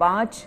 5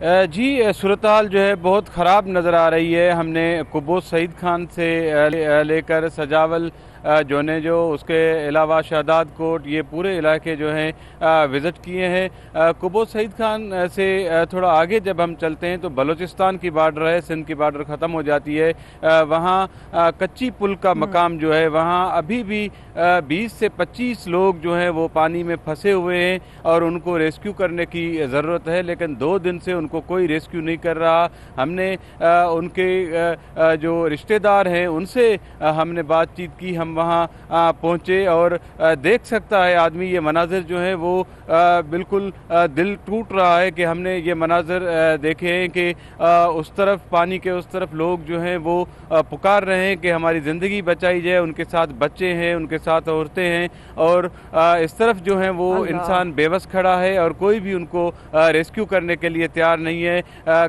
جی صورتحال جو ہے بہت خراب نظر آ رہی ہے. ہم نے قبوس سعید خان سے لے کر سجاول جو اس کے علاوہ شہداد کوٹ یہ پورے علاقے جو ہیں وزٹ کیے ہیں. قبوس سعید خان سے تھوڑا آگے جب ہم چلتے ہیں تو بلوچستان کی بارڈر ہے, سندھ کی بارڈر ختم ہو جاتی ہے. وہاں کچی پل کا مقام جو ہے وہاں ابھی بھی 20 سے 25 لوگ جو ہیں وہ پانی میں پھنسے ہوئے ہیں اور ان کو ریسکیو کرنے کی ضرورت ہے, لیکن 2 دن سے ان کو کوئی ریسکیو نہیں کر رہا. ہم نے ان کے جو رشتہ دار ہیں ان سے ہم نے بات چیت کی, ہم وہاں پہنچے اور دیکھ سکتا ہے آدمی یہ مناظر جو ہیں وہ بالکل دل ٹوٹ رہا ہے کہ ہم نے یہ مناظر دیکھے ہیں کہ اس طرف پانی کے اس طرف لوگ جو ہیں وہ پکار رہے ہیں کہ ہماری زندگی بچائی جائے. ان کے ساتھ بچے ہیں, ان کے ساتھ عورتیں ہیں اور اس طرف جو ہیں وہ انسان بے بس کھڑا ہے اور کوئی بھی ان کو ریسکیو کرنے کے لیے تیار نہیں ہے.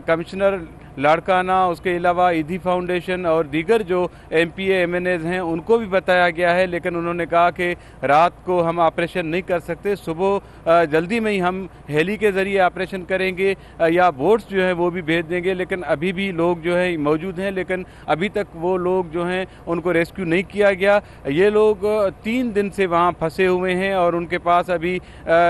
کمشنر لاڑکانہ, اس کے علاوہ ایدھی فاؤنڈیشن اور دیگر جو M P A M N As ہیں ان کو بھی بتایا گیا ہے, لیکن انہوں نے کہا کہ رات کو ہم آپریشن نہیں کر سکتے, صبح جلدی میں ہی ہم ہیلی کے ذریعے آپریشن کریں گے یا بوٹس جو ہیں وہ بھی بھیج دیں گے. لیکن ابھی بھی لوگ جو ہیں موجود ہیں, لیکن ابھی تک وہ لوگ جو ہیں ان کو ریسکیو نہیں کیا گیا. یہ لوگ 3 دن سے وہاں پھنسے ہوئے ہیں اور ان کے پاس ابھی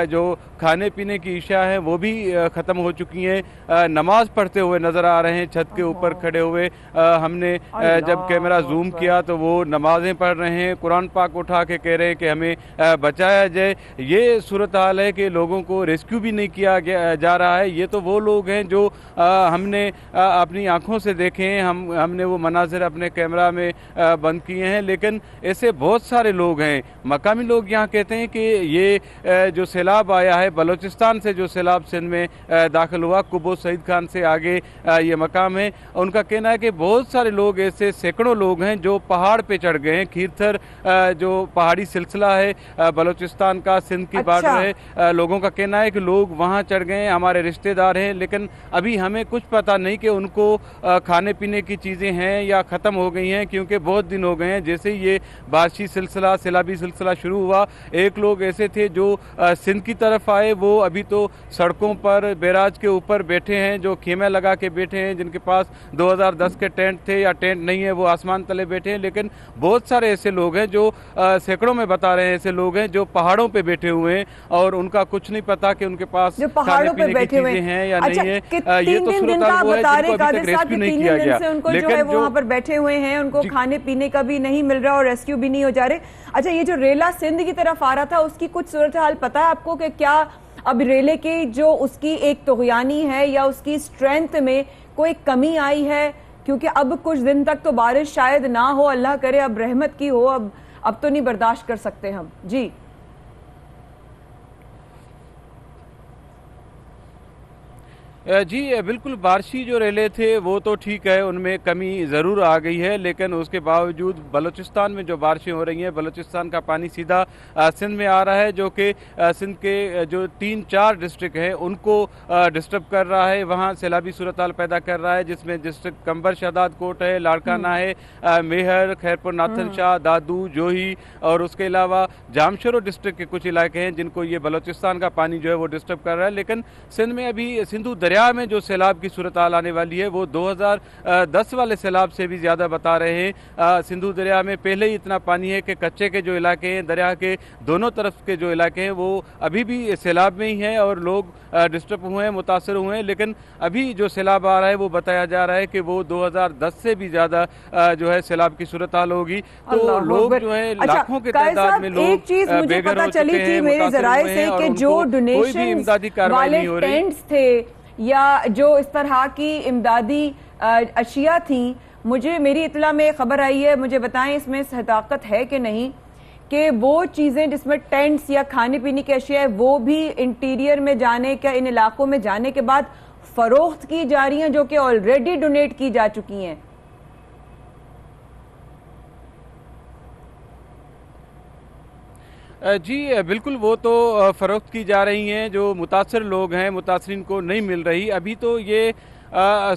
جو کھانے پینے کی اشیاء ہیں وہ بھی ختم ہو چکی ہیں. نماز پڑھتے ہوئے نظر آ رہے ہیں چھت کے اوپر کھڑے ہوئے. ہم نے جب کیمرہ زوم کیا تو وہ نمازیں پڑھ رہے ہیں, قرآن پاک اٹھا کے کہہ رہے ہیں کہ ہمیں بچایا جائے. یہ صورتحال ہے کہ لوگوں کو ریسکیو بھی نہیں کیا جا رہا ہے. یہ تو وہ لوگ ہیں جو ہم نے اپنی آنکھوں سے دیکھے ہیں, ہم نے وہ مناظر اپنے کیمرہ میں بند کیے ہیں, لیکن ایسے بہت سارے لوگ ہیں. مقامی لوگ یہاں کہتے ہیں کہ یہ جو سیلاب آیا ہے بلوچستان سے, جو سیلاب سندھ میں داخل ہوا, قبوس سعید خان سے آگے یہ مقام ہے, ان کا کہنا ہے کہ بہت سارے لوگ ایسے سینکڑوں لوگ ہیں جو پہاڑ پہ چڑھ گئے ہیں. کھیرتھر جو پہاڑی سلسلہ ہے بلوچستان کا, سندھ کی بارڈر ہے, لوگوں کا کہنا ہے کہ لوگ وہاں چڑھ گئے ہیں, ہمارے رشتہ دار ہیں, لیکن ابھی ہمیں کچھ پتہ نہیں کہ ان کو کھانے پینے کی چیزیں ہیں یا ختم ہو گئی ہیں, کیونکہ بہت دن ہو گئے ہیں جیسے یہ بارشی سلسلہ سیلابی سلسلہ شروع ہوا. ایک لوگ ایسے تھے جو سندھ کی طرف آئے, وہ ابھی تو سڑکوں پر بیراج کے اوپر بیٹھے ہیں, جو خیمے لگا کے بیٹھے ہیں, جن کے پاس 2010 کے ٹینٹ تھے یا ٹینٹ نہیں ہے وہ آسمان تلے بیٹھے ہیں. لیکن بہت سارے ایسے لوگ ہیں جو سینکڑوں میں بتا رہے ہیں, ایسے لوگ ہیں جو پہاڑوں پہ بیٹھے ہوئے ہیں اور ان کا کچھ نہیں پتا کہ ان کے پاس کھانے پینے کی چیزیں ہیں یا نہیں ہے. یہ تو صورتحال وہ ہے جن کو ابھی تک ریسکیو نہیں کیا گیا, لیکن جو وہاں پر بیٹھے ہوئے ہیں ان کو کھانے پینے کا بھی نہیں مل رہا اور ریسکیو بھی نہیں ہو جا رہے. اچھا, یہ جو ریلا سندھ کی طرف آ رہا تھا اس کی کچھ صورتحال پتا ہے آپ کو کہ کیا اب ریلے کی جو اس کی ایک طغیانی ہے یا اس کی اسٹرینتھ میں کوئی کمی آئی ہے؟ کیونکہ اب کچھ دن تک تو بارش شاید نہ ہو, اللہ کرے اب رحمت کی ہو, اب تو نہیں برداشت کر سکتے ہم. جی جی بالکل, بارشی جو ریلے تھے وہ تو ٹھیک ہے, ان میں کمی ضرور آ گئی ہے, لیکن اس کے باوجود بلوچستان میں جو بارشیں ہو رہی ہیں, بلوچستان کا پانی سیدھا سندھ میں آ رہا ہے, جو کہ سندھ کے جو 3-4 ڈسٹرکٹ ہیں ان کو ڈسٹرب کر رہا ہے, وہاں سیلابی صورتحال پیدا کر رہا ہے, جس میں ڈسٹرکٹ کمبر شہداد کوٹ ہے, لاڑکانہ ہے, میہر, خیرپور ناتھن شاہ, دادو, جوہی اور اس کے علاوہ جامشورو ڈسٹرکٹ کے کچھ علاقے ہیں جن کو یہ بلوچستان کا پانی جو ہے وہ ڈسٹرب کر رہا ہے. لیکن سندھ میں ابھی سندھو دریا میں جو سیلاب کی صورتحال آنے والی ہے وہ 2010 والے سیلاب سے بھی زیادہ بتا رہے ہیں. سندھو دریا میں پہلے ہی اتنا پانی ہے کہ کچے کے جو علاقے ہیں, دریا کے دونوں طرف کے جو علاقے ہیں وہ ابھی بھی سیلاب میں ہی ہیں اور لوگ ڈسٹرب ہوئے ہیں, متاثر ہوئے ہیں. لیکن ابھی جو سیلاب آ رہا ہے وہ بتایا جا رہا ہے کہ وہ 2010 سے بھی زیادہ جو ہے سیلاب کی صورتحال ہوگی. تو لوگ جو ہے لاکھوں کے تعداد میں لوگ ایک چیز مجھے پتا چلی تھی میرے ذرائع سے کہ جو ڈونیشن والے ٹینٹس تھے یا جو اس طرح کی امدادی اشیاء تھیں, میری اطلاع میں خبر آئی ہے, مجھے بتائیں اس میں صداقت ہے کہ نہیں, کہ وہ چیزیں جس میں ٹینٹس یا کھانے پینے کی اشیاء ہے وہ بھی انٹیریئر میں جانے کا, ان علاقوں میں جانے کے بعد فروخت کی جا رہی ہیں جو کہ آلریڈی ڈونیٹ کی جا چکی ہیں. جی بالکل, وہ تو فروخت کی جا رہی ہیں, جو متاثر لوگ ہیں متاثرین کو نہیں مل رہی. ابھی تو یہ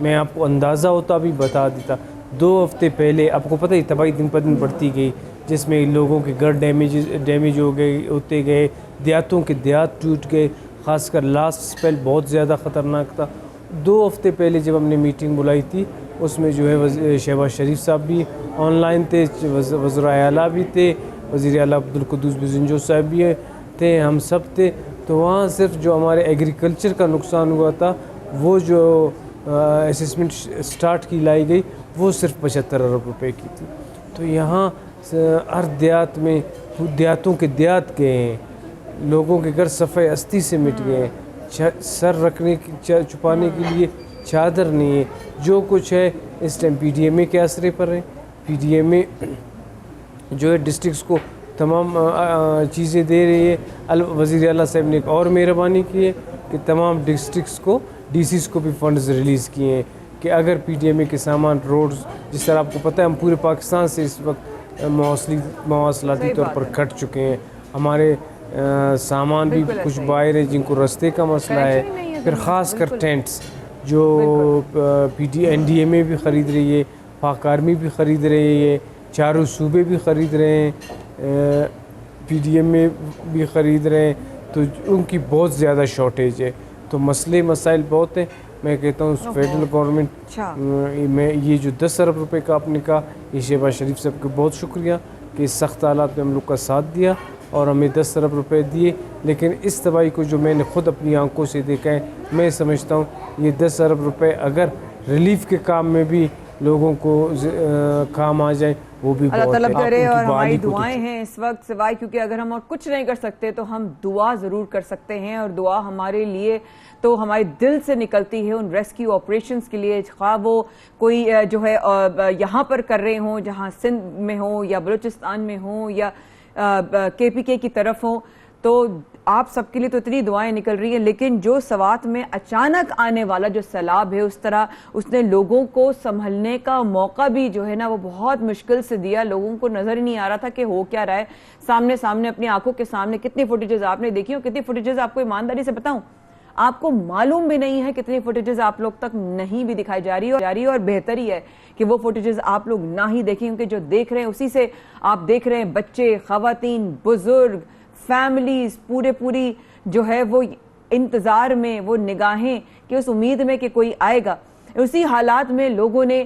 میں آپ کو اندازہ ہوتا بھی بتا دیتا. 2 ہفتے پہلے آپ کو پتہ ہی تباہی دن پر دن بڑھتی گئی, جس میں لوگوں کے گھر ڈیمیج ہوتے گئے, دیہاتوں کے دیہات ٹوٹ گئے, خاص کر لاسٹ اسپیل بہت زیادہ خطرناک تھا. 2 ہفتے پہلے جب ہم نے میٹنگ بلائی تھی, اس میں جو ہے شہباز شریف صاحب بھی آن لائن تھے, وزرائے اعلیٰ بھی تھے, وزیر اعلیٰ عبدالقدوس بزنجو صاحب بھی تھے, ہم سب تھے. تو وہاں صرف جو ہمارے ایگریکلچر کا نقصان ہوا تھا, وہ جو اسسمنٹ سٹارٹ کی لائی گئی, وہ صرف 75 ارب روپے کی تھی. تو یہاں ہر دیہات میں دیہاتوں کے دیہات گئے ہیں, لوگوں کے گھر صفحہ استی سے مٹ گئے ہیں, سر رکھنے کی چھپانے کے لیے چادر نہیں ہے. جو کچھ ہے اس ٹائم پی ڈی ایم اے کے آسرے پر ہے. پی ڈی ایم اے جو ہے ڈسٹرکس کو تمام چیزیں دے رہی ہے. وزیر اعلیٰ صاحب نے ایک اور مہربانی کی ہے کہ تمام ڈسٹرکس کو ڈی سیز کو بھی فنڈز ریلیز کیے ہیں کہ اگر پی ڈی ایم اے کے سامان روڈز, جس طرح آپ کو پتہ ہے ہم پورے پاکستان سے اس وقت مواصلاتی طور پر کٹ چکے ہیں, ہمارے سامان بھی کچھ باہر ہیں جن کو رستے کا مسئلہ ہے. پھر خاص کر ٹینٹس جو این ڈی ایم اے بھی خرید رہی ہے, پاک آرمی بھی خرید رہی ہے, چاروں صوبے بھی خرید رہے ہیں, پی ڈی ایم اے بھی خرید رہے ہیں. تو ان کی بہت زیادہ شارٹیج ہے. تو مسائل بہت ہیں. میں کہتا ہوں فیڈرل گورنمنٹ میں یہ جو 10 ارب روپے کا آپ نے کہا, یہ شہباز شریف صاحب کو بہت شکریہ کہ اس سخت حالات میں ہم لوگ کا ساتھ دیا اور ہمیں 10 ارب روپے دیے. لیکن اس تباہی کو جو میں نے خود اپنی آنکھوں سے دیکھا ہے, میں سمجھتا ہوں یہ 10 ارب روپے اگر ریلیف کے کام میں بھی لوگوں کو کام آ جائیں, وہ بھی اللہ بہت تعالیٰ کرے. اور ہماری ہماری دعائیں ہیں اس وقت, سوائے کیونکہ اگر ہم اور کچھ نہیں کر سکتے تو ہم دعا ضرور کر سکتے ہیں. اور دعا ہمارے لیے تو ہمارے دل سے نکلتی ہے ان ریسکیو آپریشنز کے لیے, خواہ وہ کوئی جو ہے یہاں پر کر رہے ہوں, جہاں سندھ میں ہوں یا بلوچستان میں ہوں یا کے پی کے کی طرف ہوں. تو آپ سب کے لیے تو اتنی دعائیں نکل رہی ہیں, لیکن جو سوات میں اچانک آنے والا جو سیلاب ہے, اس طرح اس نے لوگوں کو سنبھلنے کا موقع بھی جو ہے نا وہ بہت مشکل سے دیا. لوگوں کو نظر ہی نہیں آ رہا تھا کہ ہو کیا رہا ہے. سامنے اپنی آنکھوں کے سامنے کتنی فوٹیجز آپ نے دیکھی, اور کتنی فوٹیجز آپ کو ایمانداری سے بتاؤں آپ کو معلوم بھی نہیں ہے کتنی فوٹیجز آپ لوگ تک نہیں بھی دکھائی جا رہی, اور بہتر ہی ہے کہ وہ فوٹیجز آپ لوگ نہ ہی دیکھیں, کیونکہ جو دیکھ رہے ہیں اسی سے آپ دیکھ رہے ہیں بچے, خواتین, بزرگ, فیملیز پوری جو ہے وہ انتظار میں, وہ نگاہیں کہ اس امید میں کہ کوئی آئے گا. اسی حالات میں لوگوں نے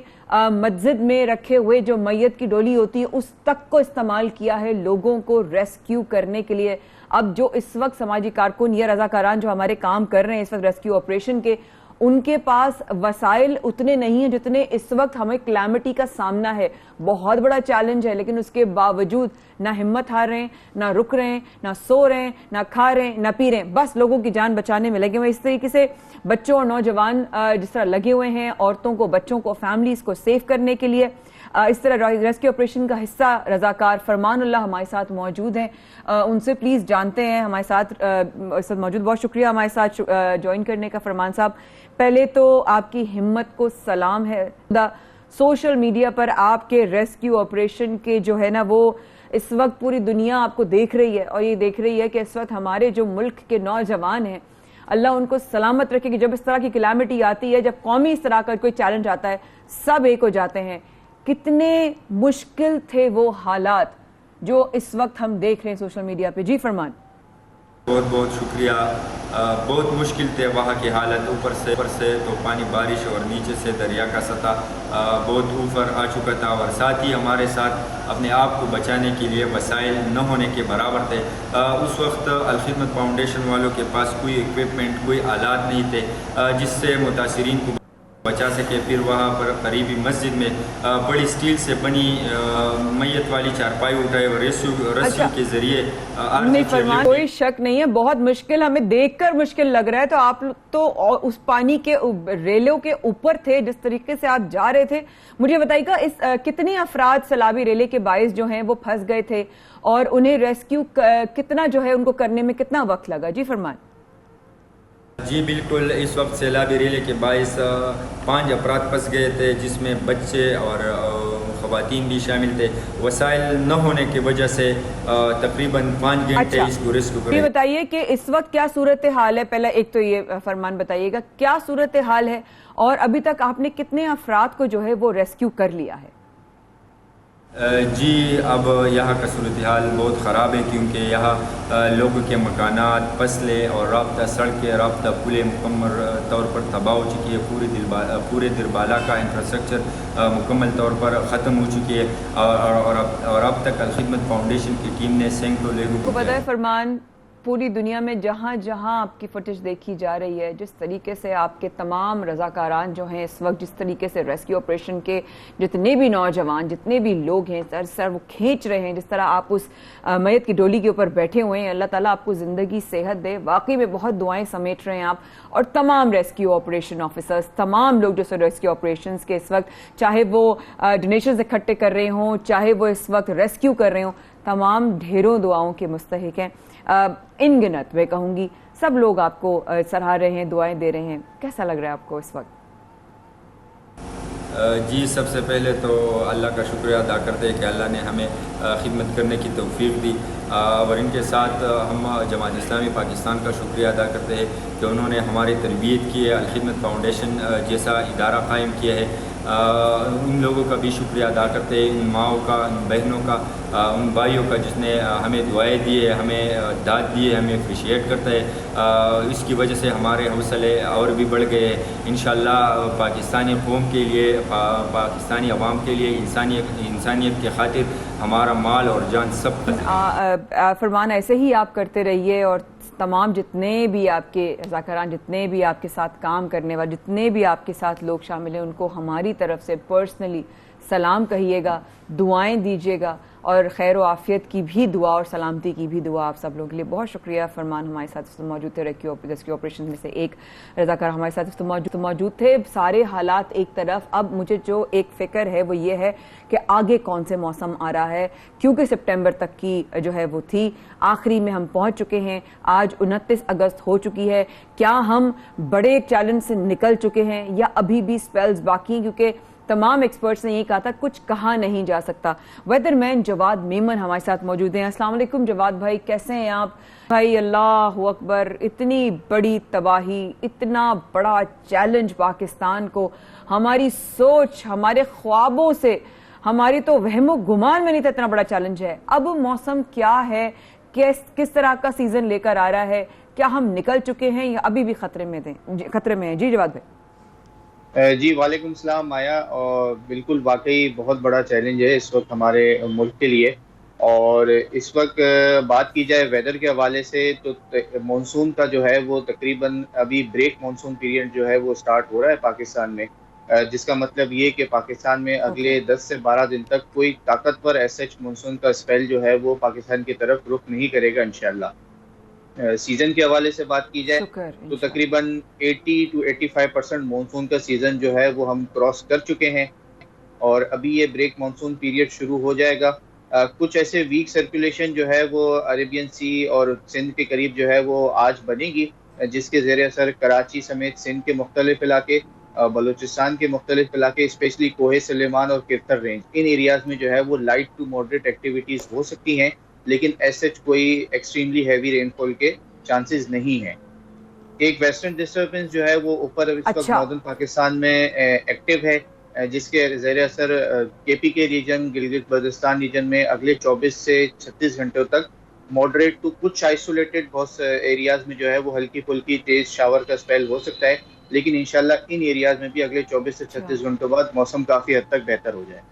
مسجد میں رکھے ہوئے جو میت کی ڈولی ہوتی ہے اس تک کو استعمال کیا ہے لوگوں کو ریسکیو کرنے کے لیے. اب جو اس وقت سماجی کارکن یا رضاکاران جو ہمارے کام کر رہے ہیں اس وقت ریسکیو آپریشن کے, ان کے پاس وسائل اتنے نہیں ہیں جتنے اس وقت ہمیں کلیمٹی کا سامنا ہے. بہت بڑا چیلنج ہے, لیکن اس کے باوجود نہ ہمت ہار رہے ہیں, نہ رک رہے ہیں, نہ سو رہے ہیں, نہ کھا رہے ہیں, نہ پی رہے ہیں, بس لوگوں کی جان بچانے میں لگے ہوئے. اس طریقے سے بچوں اور نوجوان جس طرح لگے ہوئے ہیں, عورتوں کو, بچوں کو, فیملیز کو سیف کرنے کے لیے. اس طرح ریسکیو آپریشن کا حصہ رضاکار فرمان اللہ ہمارے ساتھ موجود ہیں, ان سے پلیز جانتے ہیں ہمارے ساتھ موجود. بہت شکریہ ہمارے ساتھ جوائن کرنے کا فرمان صاحب. پہلے تو آپ کی ہمت کو سلام ہے. سوشل میڈیا پر آپ کے ریسکیو آپریشن کے جو ہے نا وہ اس وقت پوری دنیا آپ کو دیکھ رہی ہے, اور یہ دیکھ رہی ہے کہ اس وقت ہمارے جو ملک کے نوجوان ہیں, اللہ ان کو سلامت رکھے کہ جب اس طرح کی کلیمٹی آتی ہے, جب قومی اس طرح کا کوئی چیلنج آتا ہے, سب ایک ہو جاتے ہیں. کتنے مشکل تھے وہ حالات جو اس وقت ہم دیکھ رہے ہیں سوشل میڈیا پہ. جی فرمان. بہت بہت شکریہ. بہت مشکل تھے وہاں کی حالت, اوپر سے تو پانی بارش اور نیچے سے دریا کا سطح بہت اوپر آ چکا تھا, اور ساتھ ہی ہمارے ساتھ اپنے آپ کو بچانے کے لیے وسائل نہ ہونے کے برابر تھے. اس وقت الخدمت فاؤنڈیشن والوں کے پاس کوئی اکوپمنٹ, کوئی آلات نہیں تھے جس سے متاثرین کو بچا سکے. پھر وہاں پر قریبی مسجد میں بڑی سٹیل سے بنی میت والی چارپائی اٹھائے اور رسیوں کے ذریعے. کوئی شک نہیں ہے, بہت مشکل, ہمیں دیکھ کر مشکل لگ رہا ہے. تو آپ تو اس پانی کے ریلوں کے اوپر تھے, جس طریقے سے آپ جا رہے تھے, مجھے بتائیے گا اس کتنے افراد سیلابی ریلے کے باعث جو ہیں وہ پھنس گئے تھے, اور انہیں ریسکیو کتنا جو ہے ان کو کرنے میں کتنا وقت لگا. جی فرمان. جی بالکل, اس وقت سیلابی ریلے کے باعث 5 افراد پھنس گئے تھے, جس میں بچے اور خواتین بھی شامل تھے. وسائل نہ ہونے کی وجہ سے تقریباً 5 گھنٹے اس کو ریسکیو کرنے. یہ بتائیے کہ اس وقت کیا صورتحال ہے؟ پہلے ایک تو یہ فرمان بتائیے گا کیا صورتحال ہے اور ابھی تک آپ نے کتنے افراد کو جو ہے وہ ریسکیو کر لیا ہے؟ جی اب یہاں کا صورتحال بہت خراب ہے کیونکہ یہاں لوگوں کے مکانات، فصلیں اور رابطہ سڑکیں، رابطہ پلیں مکمل طور پر تباہ ہو چکی ہے. پورے دربالہ کا انفراسٹرکچر مکمل طور پر ختم ہو چکی ہے اور اب تک الخدمت فاؤنڈیشن کی ٹیم نے سینکڑوں لوگوں کو پتہ ہے فرمان، پوری دنیا میں جہاں جہاں آپ کی فوٹیج دیکھی جا رہی ہے، جس طریقے سے آپ کے تمام رضاکاران جو ہیں اس وقت جس طریقے سے ریسکیو آپریشن کے جتنے بھی نوجوان جتنے بھی لوگ ہیں سر وہ کھینچ رہے ہیں، جس طرح آپ اس میت کی ڈولی کے اوپر بیٹھے ہوئے ہیں، اللہ تعالیٰ آپ کو زندگی صحت دے. واقعی میں بہت دعائیں سمیٹ رہے ہیں آپ اور تمام ریسکیو آپریشن آفیسرز، تمام لوگ جو ریسکیو آپریشنز کے اس وقت چاہے وہ ڈونیشنز اکٹھے کر رہے ہوں، چاہے وہ اس وقت ریسکیو کر رہے ہوں، تمام ڈھیروں دعاؤں کے مستحق ہیں. ان گنت میں کہوں گی سب لوگ آپ کو سراہ رہے ہیں، دعائیں دے رہے ہیں. کیسا لگ رہا ہے آپ کو اس وقت؟ جی سب سے پہلے تو اللہ کا شکریہ ادا کرتے ہیں کہ اللہ نے ہمیں خدمت کرنے کی توفیق دی اور ان کے ساتھ ہم جماعت اسلامی پاکستان کا شکریہ ادا کرتے ہیں کہ انہوں نے ہماری تربیت کی ہے، الخدمت فاؤنڈیشن جیسا ادارہ قائم کیا ہے. ان لوگوں کا بھی شکریہ ادا کرتے ہیں، ان ماؤں کا، ان بہنوں کا، ان بھائیوں کا جس نے ہمیں دعائیں دی ہے، ہمیں داد دی ہے، ہمیں اپریشیٹ کرتا ہے. اس کی وجہ سے ہمارے حوصلے اور بھی بڑھ گئے ہیں. انشاءاللہ پاکستانی قوم کے لیے، پاکستانی عوام کے لیے، انسانیت کی خاطر ہمارا مال اور جان سب فرمان ایسے ہی آپ کرتے رہیے اور تمام جتنے بھی آپ کے رضاکاران، جتنے بھی آپ کے ساتھ کام کرنے والے، جتنے بھی آپ کے ساتھ لوگ شامل ہیں، ان کو ہماری طرف سے پرسنلی سلام کہیے گا، دعائیں دیجیے گا اور خیر و عافیت کی بھی دعا اور سلامتی کی بھی دعا آپ سب لوگوں کے لیے. بہت شکریہ فرمان، ہمارے ساتھ موجود تھے. ریسکیو آپریشن میں سے ایک رضاکار ہمارے ساتھ موجود تھے. سارے حالات ایک طرف، اب مجھے جو ایک فکر ہے وہ یہ ہے کہ آگے کون سے موسم آ رہا ہے، کیونکہ سپٹمبر تک کی جو ہے وہ تھی، آخری میں ہم پہنچ چکے ہیں. آج 29 اگست ہو چکی ہے. کیا ہم بڑے چیلنج سے نکل چکے ہیں یا ابھی بھی سپیلز باقی ہیں؟ کیونکہ تمام ایکسپرٹس نے یہ کہا تھا کچھ کہا نہیں جا سکتا. ویدر مین جواد میمن ہمارے ساتھ موجود ہیں. السلام علیکم جواد بھائی، کیسے ہیں آپ؟ بھائی اللہ اکبر، اتنی بڑی تباہی، اتنا بڑا چیلنج پاکستان کو، ہماری سوچ، ہمارے خوابوں سے، ہماری تو وہم و گمان میں نہیں تھا اتنا بڑا چیلنج ہے. اب موسم کیا ہے، کس طرح کا سیزن لے کر آ رہا ہے؟ کیا ہم نکل چکے ہیں یا ابھی بھی خطرے میں ہیں؟ جی جواد بھائی. جی وعلیکم السلام مایا. اور بالکل واقعی بہت بڑا چیلنج ہے اس وقت ہمارے ملک کے لیے. اور اس وقت بات کی جائے ویدر کے حوالے سے تو مانسون کا جو ہے وہ تقریباً ابھی بریک مانسون پیریڈ جو ہے وہ سٹارٹ ہو رہا ہے پاکستان میں، جس کا مطلب یہ کہ پاکستان میں اگلے 10 سے 12 دن تک کوئی طاقتور ایسچ مانسون کا اسپیل جو ہے وہ پاکستان کی طرف رخ نہیں کرے گا انشاءاللہ. سیزن کے حوالے سے بات کی جائے تو تقریباً 80 to 85% مانسون کا سیزن جو ہے وہ ہم کراس کر چکے ہیں اور ابھی یہ بریک مانسون پیریڈ شروع ہو جائے گا. کچھ ایسے ویک سرکولیشن جو ہے وہ عربین سی اور سندھ کے قریب جو ہے وہ آج بنے گی، جس کے زیر اثر کراچی سمیت سندھ کے مختلف علاقے، بلوچستان کے مختلف علاقے، اسپیشلی کوہ سلیمان اور کرتر رینج، ان ایریاز میں جو ہے وہ لائٹ ٹو ماڈریٹ ایکٹیویٹیز ہو سکتی ہیں، لیکن ایسے کوئی ایکسٹریملی ہیوی رین فال کے چانسز نہیں ہیں. ایک ویسٹرن ڈسٹربنس جو ہے وہ اوپر اس وقت ناردرن پاکستان میں ایکٹیو ہے، جس کے زیر اثر کے پی کے ریجن، گلگت بلتستان ریجن میں اگلے 24 سے 36 گھنٹوں تک ماڈریٹ ٹو کچھ آئسولیٹڈ بہت ایریاز میں جو ہے وہ ہلکی پھلکی تیز شاور کا اسپیل ہو سکتا ہے، لیکن انشاءاللہ ان ایریاز میں بھی اگلے 24 سے 36 گھنٹوں بعد موسم کافی حد تک بہتر ہو جائے.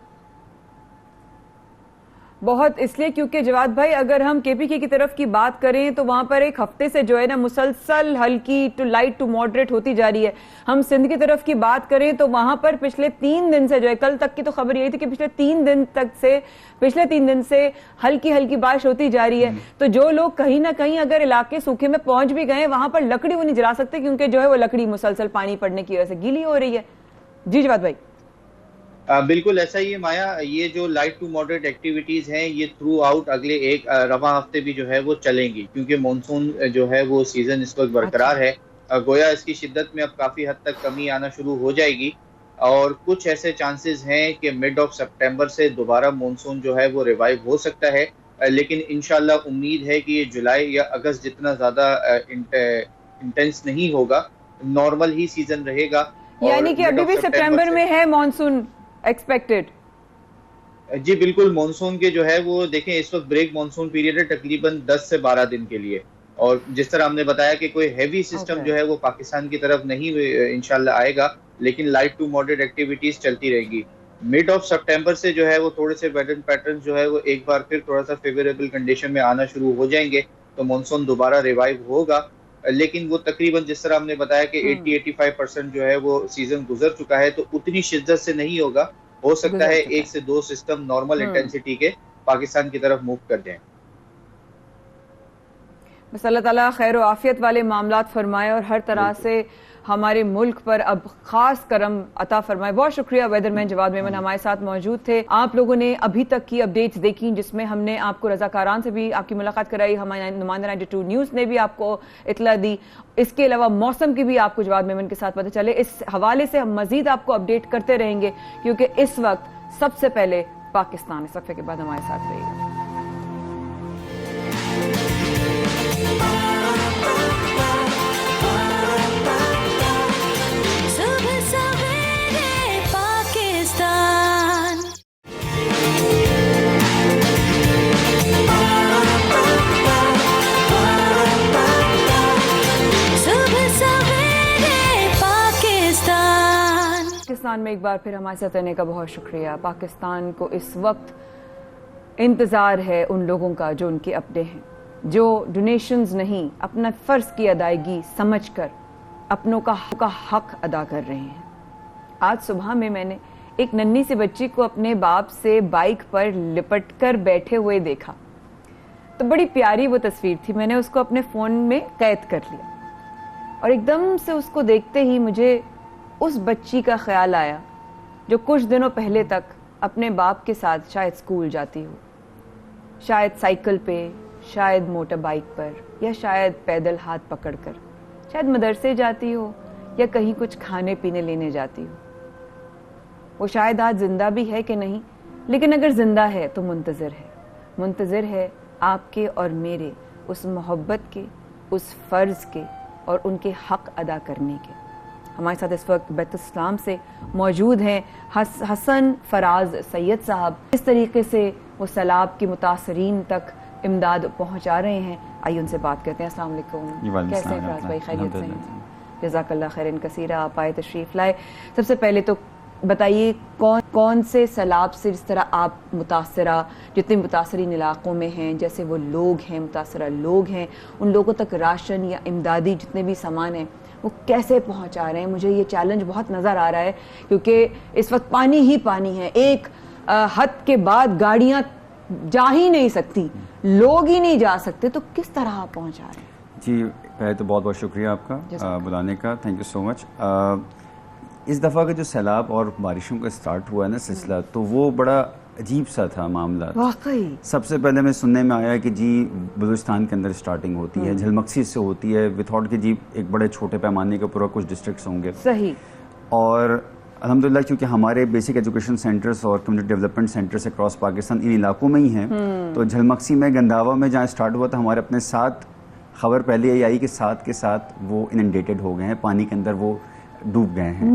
بہت اس لیے کیونکہ جواد بھائی اگر ہم کے پی کے کی طرف کی بات کریں تو وہاں پر ایک ہفتے سے جو ہے نا مسلسل ہلکی ٹو لائٹ ٹو ماڈریٹ ہوتی جا رہی ہے. ہم سندھ کی طرف کی بات کریں تو وہاں پر پچھلے 3 دن سے جو ہے، کل تک کی تو خبر یہی تھی کہ پچھلے 3 دن سے ہلکی بارش ہوتی جا رہی ہے. تو جو لوگ کہیں نہ کہیں اگر علاقے سوکھے میں پہنچ بھی گئے، وہاں پر لکڑی وہ نہیں جلا سکتے کیونکہ جو ہے وہ لکڑی مسلسل پانی پڑنے کی وجہ سے گیلی ہو رہی ہے. جی جواد بھائی. بالکل ایسا ہی ہے مایا. یہ جو لائٹ ٹو ماڈریٹ ایکٹیویٹیز ہیں یہ تھرو آؤٹ اگلے ایک رواں ہفتے بھی جو ہے وہ چلیں گی، کیونکہ مانسون جو ہے وہ سیزن اس وقت برقرار ہے. گویا اس کی شدت میں اب کافی حد تک کمی آنا شروع ہو جائے گی. اور کچھ ایسے چانسز ہیں کہ مڈ آف سپٹمبر سے دوبارہ مونسون جو ہے وہ ریوائیو ہو سکتا ہے، لیکن انشاءاللہ امید ہے کہ یہ جولائی یا اگست جتنا زیادہ انٹینس نہیں ہوگا، نارمل ہی سیزن رہے گا. یعنی کہ ابھی بھی سپٹمبر میں ہے مانسون ایکسپیکٹڈ؟ جی بالکل، مانسون کے جو ہے وہ دیکھیں اس وقت بریک مانسون پیریڈ ہے تقریباً 10 سے 12 دن کے لیے، اور جس طرح ہم نے بتایا کہ کوئی ہیوی سسٹم جو ہے وہ پاکستان کی طرف نہیں انشاءاللہ آئے گا، لیکن لائٹ ٹو ماڈریٹ ایکٹیویٹیز چلتی رہے گی. مڈ آف سپٹمبر سے جو ہے وہ تھوڑے سے ویدر پیٹرن جو ہے وہ ایک بار پھر تھوڑا سا فیوریبل کنڈیشن میں آنا شروع ہو جائیں گے، تو مانسون دوبارہ ریوائیو ہوگا. لیکن وہ تقریباً جس طرح ہم نے بتایا کہ 80-85% جو ہے وہ سیزن گزر چکا ہے، تو اتنی شدت سے نہیں ہوگا. ہو سکتا ہے 1 سے 2 سسٹم نارمل انٹینسٹی کے پاکستان کی طرف موو کر جائیں. بس اللہ تعالیٰ خیر و عافیت والے معاملات فرمائے اور ہر طرح سے ہمارے ملک پر اب خاص کرم عطا فرمائے. بہت شکریہ ویدر مین جواد میمن ہمارے ساتھ موجود تھے. آپ لوگوں نے ابھی تک کی اپڈیٹس دیکھی جس میں ہم نے آپ کو رضاکاران سے بھی آپ کی ملاقات کرائی، ہمارے نمائندہ 92 نیوز نے بھی آپ کو اطلاع دی، اس کے علاوہ موسم کی بھی آپ کو جواد میمن کے ساتھ پتہ چلے. اس حوالے سے ہم مزید آپ کو اپڈیٹ کرتے رہیں گے، کیونکہ اس وقت سب سے پہلے پاکستان. اس وقفے کے بعد ہمارے ساتھ رہیے گا. پاکستان میں ایک بار پھر ہمارے ساتھ رہنے کا بہت شکریہ. پاکستان کو اس وقت انتظار ہے ان لوگوں کا جو ان کے اپنے ہیں، جو ڈونیشنز نہیں اپنا فرض کی ادائیگی سمجھ کر اپنوں کا حق ادا کر رہے ہیں. آج صبح میں نے ایک ننھی سی بچی کو اپنے باپ سے بائک پر لپٹ کر بیٹھے ہوئے دیکھا، تو بڑی پیاری وہ تصویر تھی. میں نے اس کو اپنے فون میں قید کر لیا اور ایک دم سے اس کو دیکھتے ہی مجھے اس بچی کا خیال آیا جو کچھ دنوں پہلے تک اپنے باپ کے ساتھ شاید اسکول جاتی ہو، شاید سائیکل پہ، شاید موٹر بائک پر، یا شاید پیدل ہاتھ پکڑ کر، شاید مدرسے جاتی ہو یا کہیں کچھ کھانے پینے لینے جاتی ہو. وہ شاید آج زندہ بھی ہے کہ نہیں، لیکن اگر زندہ ہے تو منتظر ہے آپ کے اور میرے اس محبت کے، اس فرض کے اور ان کے حق ادا کرنے کے. ہمارے ساتھ اس وقت بیت اسلام سے موجود ہیں حسن فراز سید صاحب. اس طریقے سے وہ سیلاب کی متاثرین تک امداد پہنچا رہے ہیں. آئیے ان سے بات کرتے ہیں. السلام علیکم، کیسے ہیں فراز بھائی؟ خیریت سے ہیں؟ جزاک اللہ خیرن کثیرہ، آپ آئے تشریف لائے. سب سے پہلے تو بتائیے کون سے سیلاب سے جس طرح آپ متاثرہ، جتنے متاثرین علاقوں میں ہیں، جیسے وہ لوگ ہیں، متاثرہ لوگ ہیں، ان لوگوں تک راشن یا امدادی جتنے بھی سامان ہیں وہ کیسے پہنچا رہے ہیں؟ مجھے یہ چیلنج بہت نظر آ رہا ہے کیونکہ اس وقت پانی ہی پانی ہے. ایک حد کے بعد گاڑیاں جا ہی نہیں سکتی، لوگ ہی نہیں جا سکتے، تو کس طرح آپ پہنچا رہے ہیں؟ جی پہلے تو بہت بہت شکریہ آپ کا بلانے کا، تھینک یو سو مچ. اس دفعہ کا جو سیلاب اور بارشوں کا سٹارٹ ہوا ہے نا سلسلہ، تو وہ بڑا عجیب سا تھا معاملہ. واقعی سب سے پہلے میں سننے میں آیا کہ جی بلوچستان کے اندر سٹارٹنگ ہوتی ہے، جھلمکسی سے ہوتی ہے، وتھاؤٹ کہ جی ایک بڑے چھوٹے پیمانے کا پورا کچھ ڈسٹرکٹس ہوں گے. صحیح. اور الحمدللہ کیونکہ ہمارے بیسک ایجوکیشن سینٹرز اور community development centres across Pakistan ان علاقوں میں ہی ہیں، تو جھلمکسی میں گنداوا میں جہاں سٹارٹ ہوا تھا، ہمارے اپنے ساتھ خبر پہلے یہ آئی کہ ساتھ کے ساتھ وہ انڈیٹڈ ہو گئے ہیں، پانی کے اندر وہ ڈوب گئے ہیں.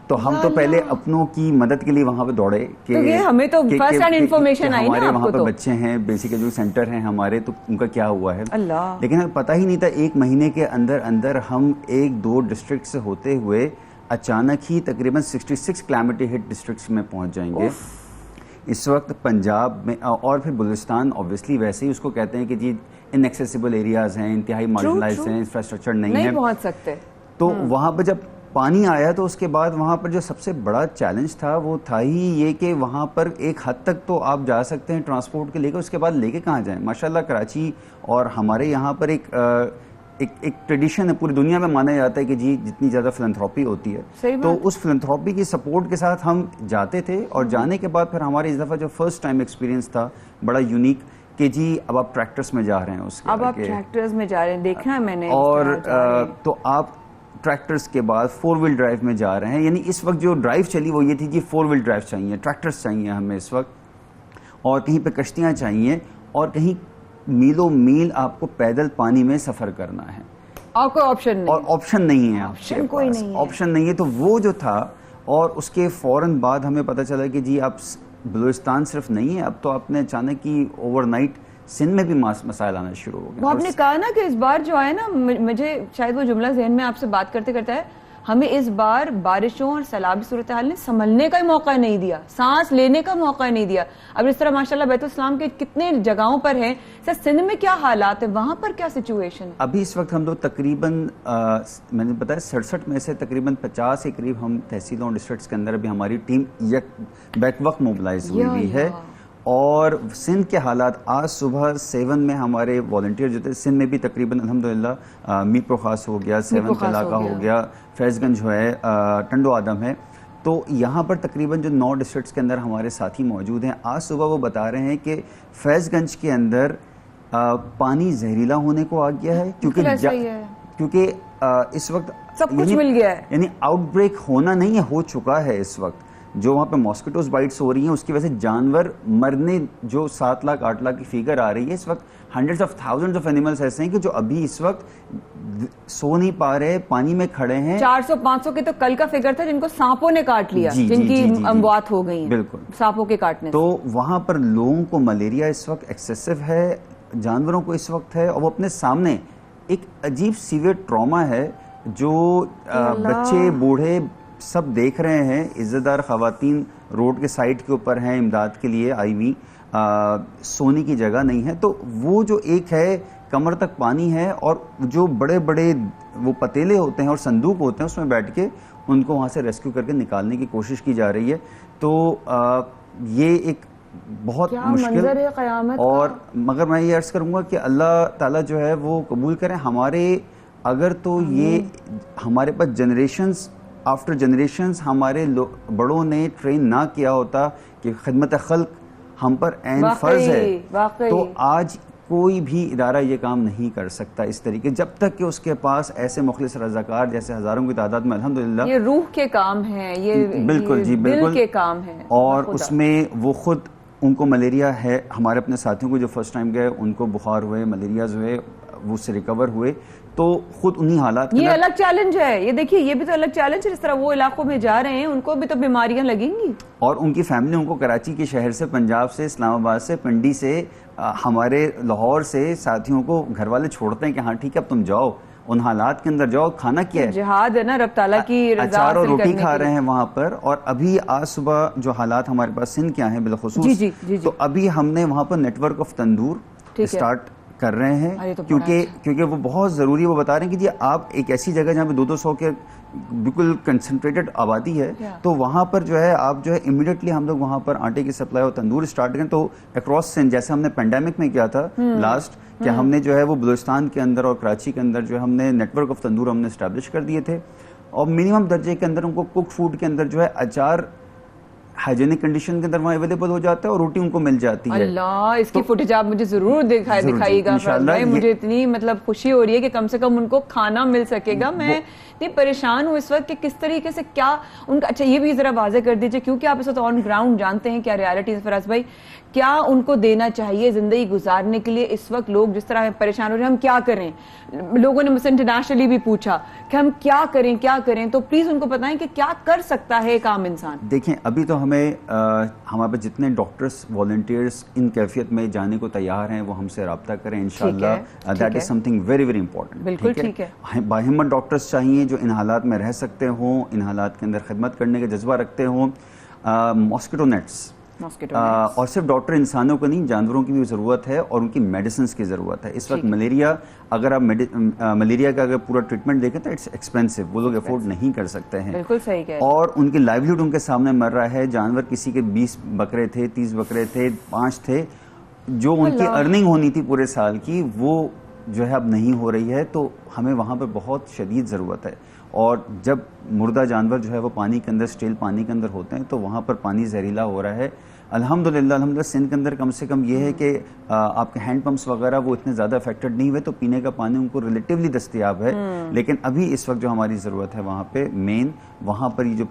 تو ہم تو پہلے اپنوں کی مدد کے لیے وہاں پہ دوڑے کہ ہمیں تو فرسٹ ہینڈ انفارمیشن آئی نا، ہمارے وہاں پہ بچے ہیں، بیسک جو سینٹر ہیں ہمارے، تو ان کا کیا ہوا ہے. لیکن ہمیں پتہ ہی نہیں تھا 1 مہینے کے اندر ہم 1-2 ڈسٹرکٹ سے ہوتے ہوئے اچانک ہی تقریباً 66 کلیمٹی ہٹ ڈسٹرکٹس میں پہنچ جائیں گے. اس وقت پنجاب میں اور پھر بلوچستان اوبویسلی ویسے ہی اس کو کہتے ہیں کہ جی ان ایکسیسیبل ایریاز ہیں، انتہائی مارجنلائزڈ ہیں، انفراسٹرکچر نہیں پہنچ سکتے. تو وہاں پہ جب پانی آیا تو اس کے بعد وہاں پر جو سب سے بڑا چیلنج تھا وہ تھا ہی یہ کہ وہاں پر ایک حد تک تو آپ جا سکتے ہیں ٹرانسپورٹ کے لے کے، اس کے بعد لے کے کہاں جائیں. ماشاءاللہ کراچی اور ہمارے یہاں پر ایک ٹریڈیشن ہے، پوری دنیا میں مانا جاتا ہے کہ جی جتنی زیادہ فلنتھراپی ہوتی ہے تو اس فلنتھراپی کی سپورٹ کے ساتھ ہم جاتے تھے. اور جانے کے بعد پھر ہمارے اس دفعہ جو فرسٹ ٹائم ایکسپیرینس تھا بڑا یونیک کہ جی اب آپ ٹریکٹرز میں جا رہے ہیں، اس کے اب آپ ٹریکٹرز میں جا رہے ہیں، دیکھا ہے میں نے. اور تو آپ ٹریکٹرز کے بعد 4 ویل ڈرائیو میں جا رہے ہیں. یعنی اس وقت جو ڈرائیو چلی وہ یہ تھی کہ 4 ویل ڈرائیو چاہیے, ٹریکٹرز چاہیے ہمیں اس وقت, اور کہیں پہ کشتیاں چاہیے, اور کہیں میلوں میل آپ کو پیدل پانی میں سفر کرنا ہے اور کوئی آپشن نہیں, اور آپشن نہیں ہے, آپشن کوئی نہیں ہے, آپشن نہیں ہے. تو وہ جو تھا, اور اس کے فوراً بعد ہمیں پتہ چلا کہ جی اب بلوچستان صرف نہیں ہے, اب تو آپ نے اچانک ہی اوور نائٹ سندھ میں بھی مسائل آنا شروع ہو گئے. وہ آپ نے کہا نا کہ اس بار جو ہے نا, مجھے شاید وہ جملہ ذہن میں آپ سے بات کرتے کرتا ہے, ہمیں اس بار بارشوں اور سیلابی صورتحال نے سنبھلنے کا موقع نہیں دیا, سانس لینے کا موقع نہیں دیا. اب اس طرح ماشاءاللہ بیت الاسلام کے کتنے جگہوں پر ہیں, سندھ میں کیا حالات ہیں, وہاں پر کیا سچویشن ہے ابھی اس وقت؟ ہم لوگ تقریباً میں نے بتایا 67 میں سے تقریباً 50 کے قریب ہم تحصیلوں اور ڈسٹرکٹس کے اندر ابھی ہماری ٹیم بیک وقت موبلائز ہوئی ہوئی ہے. اور سندھ کے حالات, آج صبح 7 میں ہمارے والنٹیئر جو تھے سندھ میں بھی تقریباً الحمدللہ میر پرخاص ہو گیا, 7 کا علاقہ ہو گیا, فیض گنج جو ہے, ٹنڈو آدم ہے, تو یہاں پر تقریباً جو 9 ڈسٹرکٹس کے اندر ہمارے ساتھی موجود ہیں. آج صبح وہ بتا رہے ہیں کہ فیض گنج کے اندر پانی زہریلا ہونے کو آ گیا ہے, کیونکہ اس وقت سب کچھ مل گیا ہے, یعنی آؤٹ بریک ہونا نہیں ہے, ہو چکا ہے. اس وقت جو وہاں پہ ماسکیٹوز بائٹس ہو رہی ہیں اس کی وجہ سے جانور مرنے جو 7 لاکھ 8 لاکھ کی فیگر آ رہی ہے اس وقت. Hundreds of thousands of animals ایسے ہیں کہ جو ابھی اس وقت سو نہیں پا رہے, پانی میں کھڑے ہیں. 400-500 کے تو کل کا فگر تھا جن کو سانپوں نے کاٹ لیا, جن کی اموات ہو گئی ہیں بالکل سانپوں کے کاٹنے سے. تو وہاں پر لوگوں کو ملیریا اس وقت ایکسیسو ہے, جانوروں کو اس وقت ہے, اور وہ اپنے سامنے ایک عجیب سیویئر ٹراما ہے جو بچے بوڑھے سب دیکھ رہے ہیں. عزت دار خواتین روڈ کے سائڈ کے اوپر ہیں امداد کے لیے آئی ہوئی, سونے کی جگہ نہیں ہے. تو وہ جو ایک ہے کمر تک پانی ہے, اور جو بڑے بڑے وہ پتیلے ہوتے ہیں اور صندوق ہوتے ہیں اس میں بیٹھ کے ان کو وہاں سے ریسکیو کر کے نکالنے کی کوشش کی جا رہی ہے. تو یہ ایک بہت مشکل اور, مگر میں یہ عرض کروں گا کہ اللہ تعالیٰ جو ہے وہ قبول کریں ہمارے. اگر تو یہ ہمارے پاس جنریشنز آفٹر جنریشنز ہمارے بڑوں نے ٹرین نہ کیا ہوتا کہ خدمت خلق ہم پر عین فرض ہے, تو آج کوئی بھی ادارہ یہ کام نہیں کر سکتا اس طریقے, جب تک کہ اس کے پاس ایسے مخلص رضاکار جیسے ہزاروں کی تعداد میں الحمدللہ. یہ روح کے کام ہیں, یہ بالکل جی دل کے کام ہیں, اور اس میں وہ خود ان کو ملیریا ہے. ہمارے اپنے ساتھیوں کو جو فرسٹ ٹائم گئے ان کو بخار ہوئے, ملیریاز ہوئے, وہ سے ریکور ہوئے, تو خود انہی حالات. یہ الگ چیلنج ہے, یہ دیکھیے یہ بھی تو الگ چیلنج ہے. جس طرح وہ علاقوں میں جا رہے ہیں ان کو بھی تو بیماریاں لگیں گی, اور ان کی فیملی ان کو کراچی کے شہر سے, پنجاب سے, اسلام آباد سے, پنڈی سے, ہمارے لاہور سے ساتھیوں کو گھر والے چھوڑتے ہیں کہ ہاں ٹھیک ہے اب تم جاؤ, ان حالات کے اندر جاؤ. کھانا کیا ہے, جہاد ہے نا, رب تعالیٰ کی رضا اچار اور روٹی کھا رہے ہیں وہاں پر. اور ابھی آج صبح جو حالات ہمارے پاس سندھ کے ہیں بالخصوص, تو ابھی ہم نے وہاں پر network of tandoor start کر رہے ہیں, کیونکہ وہ بہت ضروری ہے. وہ بتا رہے ہیں کہ جی آپ ایک ایسی جگہ جہاں پہ 200 کے بالکل کنسنٹریٹڈ آبادی ہے, تو وہاں پر جو ہے آپ جو ہے امیڈیٹلی ہم لوگ وہاں پر آٹے کی سپلائی اور تندور اسٹارٹ کریں. تو اکراس سندھ جیسے ہم نے پینڈیمک میں کیا تھا لاسٹ, کہ ہم نے جو ہے وہ بلوچستان کے اندر اور کراچی کے اندر جو ہے ہم نے نیٹ ورک آف تندور ہم نے اسٹیبلش کر دیے تھے, اور منیمم درجے کے اندر ان کو کوک فوڈ کے اندر جو ہے اچار ہائیجینک کنڈیشن کے اندر وہاں اویلیبل ہو جاتا ہے, اور روٹی ان کو مل جاتی ہے. اللہ, اس کی فوٹیج آپ مجھے ضرور دکھائیے گا. مجھے اتنی مطلب خوشی ہو رہی ہے کہ کم سے کم ان کو کھانا مل سکے گا. میں اتنی پریشان ہوں اس وقت کہ کس طریقے سے کیا ان کا. اچھا یہ بھی ذرا واضح کر دیجئے, کیونکہ آپ اس وقت آن گراؤنڈ جانتے ہیں کیا ریالٹی ہے فراز بھائی, کیا ان کو دینا چاہیے زندگی گزارنے کے لیے. اس وقت لوگ جس طرح پریشان ہو رہے ہیں, ہم کیا کریں. لوگوں نے مجھ سے انٹرنیشنلی بھی پوچھا کہ ہم کیا کریں, تو پلیز ان کو بتائیں کہ کیا کر سکتا ہے ایک عام انسان. دیکھیں ابھی تو ہمارے پاس جتنے ڈاکٹرز والنٹیئرز ان کیفیت میں جانے کو تیار ہیں وہ ہم سے رابطہ کریں انشاءاللہ. That is something very very important. بالکل ٹھیک ہے. باہمت ڈاکٹرز چاہیے جو ان حالات میں رہ سکتے ہوں, ان حالات کے اندر خدمت کرنے کا جذبہ رکھتے ہوں. ماسکیٹو نیٹس, اور صرف ڈاکٹر انسانوں کو نہیں, جانوروں کی بھی ضرورت ہے, اور ان کی میڈیسنز کی ضرورت ہے. اس وقت ملیریا, اگر آپ ملیریا کا اگر پورا ٹریٹمنٹ دیکھیں تو اٹس ایکسپینسو, وہ لوگ افورڈ نہیں کر سکتے ہیں. بالکل صحیح کہہ, اور ان کی لائیولیہڈ ان کے سامنے مر رہا ہے. جانور کسی کے 20 بکرے تھے, 30 بکرے تھے, 5 تھے, جو ان کی ارننگ ہونی تھی پورے سال کی, وہ جو ہے اب نہیں ہو رہی ہے. تو ہمیں وہاں پہ بہت شدید ضرورت ہے. اور جب مردہ جانور جو ہے وہ پانی کے اندر, اسٹیل پانی کے اندر ہوتے ہیں, تو وہاں پر پانی زہریلا ہو رہا ہے. الحمدللہ سندھ کے اندر کم سے کم یہ ہے کہ آپ کے ہینڈ پمپس وغیرہ وہ اتنے زیادہ افیکٹڈ نہیں ہوئے، تو پینے کا پانی ان کو ریلیٹیولی دستیاب ہے. لیکن ابھی اس وقت جو ہماری ضرورت ہے وہاں پہ مین، وہاں پر یہ جو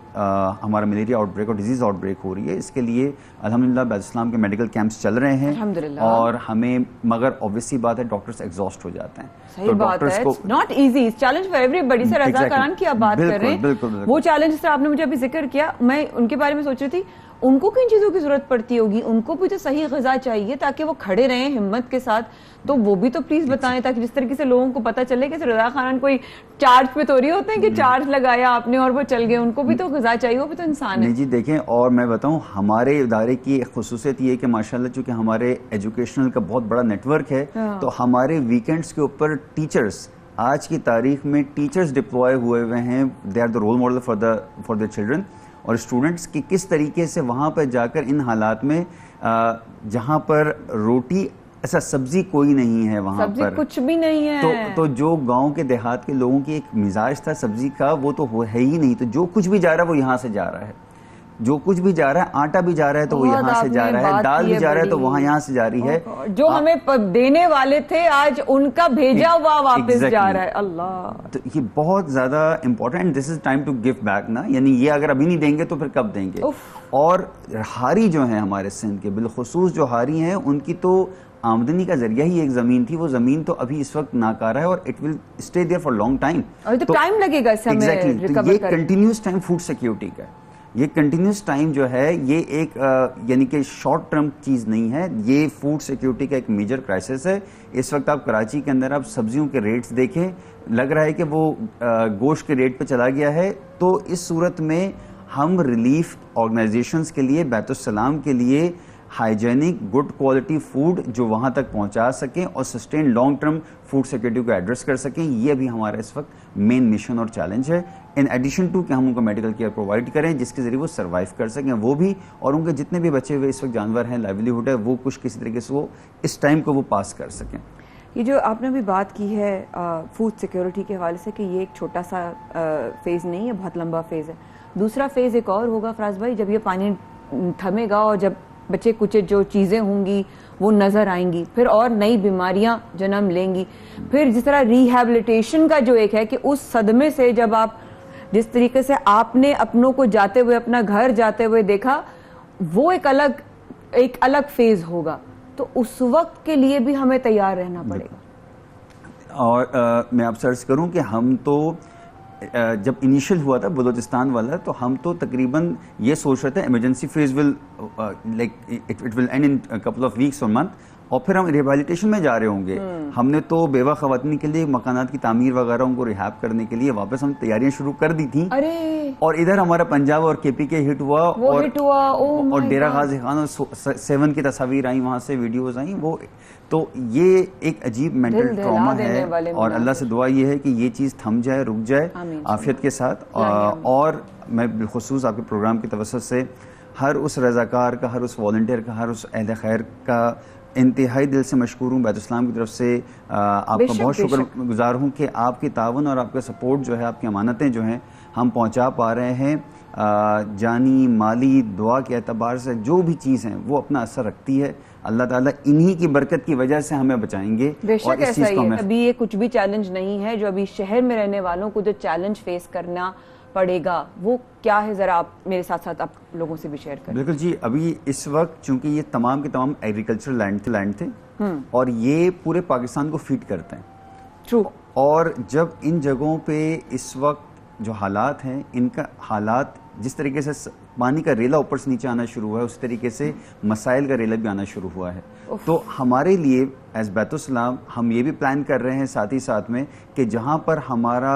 ہمارا ملیریا آؤٹ بریک اور ڈیزیز آؤٹ بریک ہو رہی ہے، اس کے لیے الحمدللہ بیت الاسلام کے میڈیکل کیمپس چل رہے ہیں اور ہمیں، مگر obviously بات ہے ڈاکٹرز ایگزاسٹ ہو جاتے ہیں. صحیح بات ہے، it's not easy, it's challenge for everybody. سر رضا کران کی آپ بات کر رہے ہیں، وہ چیلنج جس طرح آپ نے مجھے ابھی ذکر کیا، میں ان کے بارے میں سوچ رہی تھی ان کو کن چیزوں کی ضرورت پڑتی ہوگی، ان کو بھی تو صحیح غذا چاہیے تاکہ وہ کھڑے رہیں ہمت کے ساتھ، تو وہ بھی تو پلیز بتائیں تاکہ جس طریقے سے لوگوں کو پتہ چلے کہ رضا خانان کوئی چارج پہ تھوڑی ہوتے ہیں کہ چارج لگایا آپ نے اور وہ چل گئے، ان کو بھی تو غذا چاہیے، وہ بھی تو انسان ہے. جی دیکھیں، اور میں بتاؤں ہمارے ادارے کی ایک خصوصیت یہ ہے کہ ماشاءاللہ چونکہ ہمارے ایجوکیشنل کا بہت بڑا نیٹ ورک ہے، تو ہمارے ویکینڈز کے اوپر ٹیچرز، آج کی تاریخ میں ٹیچرز ڈپلوائے ہوئے ہیں، they are the role model for the children, اور اسٹوڈنٹس کی کس طریقے سے وہاں پہ جا کر ان حالات میں جہاں پر روٹی ایسا سبزی کوئی نہیں ہے، وہاں پر کچھ بھی نہیں ہے، تو جو گاؤں کے دیہات کے لوگوں کی ایک مزاج تھا سبزی کا، وہ تو ہے ہی نہیں. تو جو کچھ بھی جا رہا ہے وہ یہاں سے جا رہا ہے، جو کچھ بھی جا رہا ہے، آٹا بھی جا رہا ہے تو وہ یہاں سے جا رہا ہے، دال بھی جا رہا ہے تو وہاں یہاں سے جا رہی ہے. جو ہمیں دینے والے تھے آج ان کا بھیجا ہوا واپس جا رہا ہے. اللہ، تو یہ بہت زیادہ important, this is time to give back نا، یعنی یہ اگر ابھی نہیں دیں گے تو پھر کب دیں گے. اور ہاری جو ہیں ہمارے سندھ کے، بالخصوص جو ہاری ہیں، ان کی تو آمدنی کا ذریعہ ہی ایک زمین تھی، وہ زمین تو ابھی اس وقت ناکارہ ہے اور it will stay there for long time. تو ٹائم لگے گا اس میں ریکور کرنے. یہ کنٹینیوس ٹائم فوڈ سیکیورٹی کا ہے، یہ کنٹینیوس ٹائم جو ہے یہ ایک یعنی کہ شارٹ ٹرم چیز نہیں ہے، یہ فوڈ سیکیورٹی کا ایک میجر کرائسس ہے. اس وقت آپ کراچی کے اندر آپ سبزیوں کے ریٹس دیکھیں، لگ رہا ہے کہ وہ گوشت کے ریٹ پہ چلا گیا ہے. تو اس صورت میں ہم ریلیف آرگنائزیشنز کے لیے، بیت السلام کے لیے ہائیجینک گڈ کوالٹی فوڈ جو وہاں تک پہنچا سکیں اور sustain long term food security کو ایڈریس کر سکیں، یہ بھی ہمارا اس وقت مین مشن اور چیلنج ہے. ان ایڈیشن ٹو کہ ہم ان کو میڈیکل کیئر پرووائڈ کریں جس کے ذریعے وہ سروائیو کر سکیں وہ بھی، اور ان کے جتنے بھی بچے ہوئے اس وقت جانور ہیں، لائیولیہڈ ہے، وہ کچھ کسی طریقے سے وہ اس ٹائم کو وہ پاس کر سکیں. یہ جو آپ نے بھی بات کی ہے فوڈ سیکیورٹی کے حوالے سے کہ یہ ایک چھوٹا سا فیز نہیں ہے، بہت لمبا فیز ہے. دوسرا فیز ایک اور ہوگا فراز بھائی، جب یہ پانی تھمے گا اور جب بچے کچھ جو چیزیں ہوں گی وہ نظر آئیں گی، پھر اور نئی بیماریاں جنم لیں گی. پھر جس طرح ریہیبلیٹیشن کا جو ایک ہے کہ اس صدمے سے جب آپ جس طریقے سے آپ نے اپنوں کو جاتے ہوئے، اپنا گھر جاتے ہوئے دیکھا، وہ ایک الگ فیز ہوگا، تو اس وقت کے لیے بھی ہمیں تیار رہنا پڑے گا. اور میں آپ سے عرض کروں کہ ہم تو جب انیشل ہوا تھا بلوچستان والا، تو ہم تو تقریباً یہ سوچ رہے تھے emergency phase will like it will end in couple of weeks اور منتھ، اور پھر ہم ریہیبلیٹیشن میں جا رہے ہوں گے. ہم نے تو بیوہ خواتین کے لیے مکانات کی تعمیر وغیرہ ان کو ریہیب کرنے کے لیے واپس ہم تیاریاں شروع کر دی تھیں. اور ادھر ہمارا پنجاب اور کے پی کے ہٹ ہوا، اور ڈیرہ غازی خان اور 7 کی تصاویر آئیں، وہاں سے ویڈیوز آئیں. وہ تو یہ ایک عجیب مینٹل ٹراما ہے، اور اللہ سے دعا یہ ہے کہ یہ چیز تھم جائے، رک جائے عافیت کے ساتھ. اور میں بالخصوص آپ کے پروگرام کی توسط سے ہر اس رضاکار کا، ہر اس والنٹیئر کا، ہر اس اہل خیر کا انتہائی دل سے مشکور ہوں. بیت الاسلام کی طرف سے آپ کا بہت شکر گزار ہوں کہ آپ کی تعاون اور آپ کا سپورٹ جو ہے، آپ کی امانتیں جو ہیں ہم پہنچا پا رہے ہیں. جانی، مالی، دعا کے اعتبار سے جو بھی چیز ہیں وہ اپنا اثر رکھتی ہے. اللہ تعالیٰ انہی کی برکت کی وجہ سے ہمیں بچائیں گے. بے شک ایسا ہی ہے، ابھی یہ کچھ بھی چیلنج نہیں ہے جو ابھی شہر میں رہنے والوں کو جو چیلنج فیس کرنا پڑے گا وہ کیا ہے، ذرا آپ میرے ساتھ ساتھ آپ لوگوں سے بھی شیئر کریں. بالکل جی، ابھی اس وقت چونکہ یہ تمام کے تمام ایگریکلچر لینڈ تھے اور یہ پورے پاکستان کو فیڈ کرتے ہیں. ٹرو. اور جب ان جگہوں پہ اس وقت جو حالات ہیں، ان کا حالات جس طریقے سے پانی کا ریلا اوپر سے نیچے آنا شروع ہوا ہے، اس طریقے سے مسائل کا ریلا بھی آنا شروع ہوا ہے. تو ہمارے لیے ایز بیت السلام ہم یہ بھی پلان کر رہے ہیں ساتھ ہی ساتھ میں کہ جہاں پر ہمارا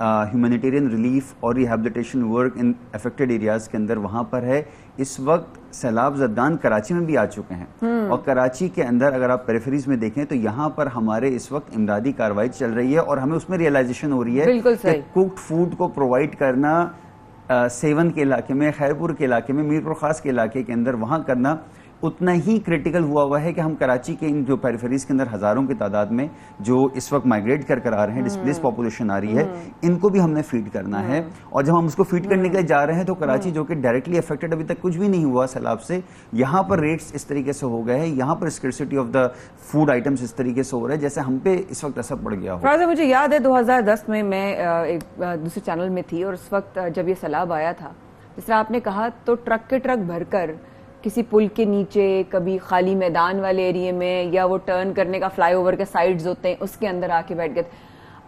ہیومینیٹیرین ریلیف اور rehabilitation work in affected areas کے اندر وہاں پر ہے. اس وقت سیلاب زدگان کراچی میں بھی آ چکے ہیں، اور کراچی کے اندر اگر آپ پیریفریز میں دیکھیں تو یہاں پر ہمارے اس وقت امدادی کارروائی چل رہی ہے، اور ہمیں اس میں ریئلائزیشن ہو رہی ہے کہ کوکڈ فوڈ کو پرووائڈ کرنا سیون کے علاقے میں، خیرپور کے علاقے میں، میر پور خاص کے علاقے کے اندر وہاں کرنا اتنا ہی کریٹیکل ہوا ہے کہ ہم کراچی کے ان جو پیریفیریز کے اندر ہزاروں کی تعداد میں جو اس وقت مائگریٹ کر آ رہے ہیں، ڈسپلیس پاپولیشن آ رہی ہے، ان کو بھی ہم نے فیڈ کرنا ہے. اور جب ہم اس کو فیڈ کرنے کے لیے جا رہے ہیں تو کراچی جو کہ ڈائریکٹلی افیکٹڈ ابھی تک کچھ بھی نہیں ہوا سیلاب سے، یہاں پر ریٹس اس طریقے سے ہو گئے ہیں، یہاں پر اسکرسٹی آف دا فوڈ آئٹمس اس طریقے سے ہو رہا ہے جیسے ہم پہ اس وقت اثر پڑ گیا ہو. مجھے یاد ہے 2010 میں ایک دوسرے چینل میں تھی، اور اس وقت جب یہ سیلاب آیا تھا، جس طرح آپ نے کہا، تو ٹرک کے ٹرک بھر کر کسی پل کے نیچے، کبھی خالی میدان والے ایریے میں، یا وہ ٹرن کرنے کا فلائی اوور کے سائڈز ہوتے ہیں اس کے اندر آ کے بیٹھ گئے.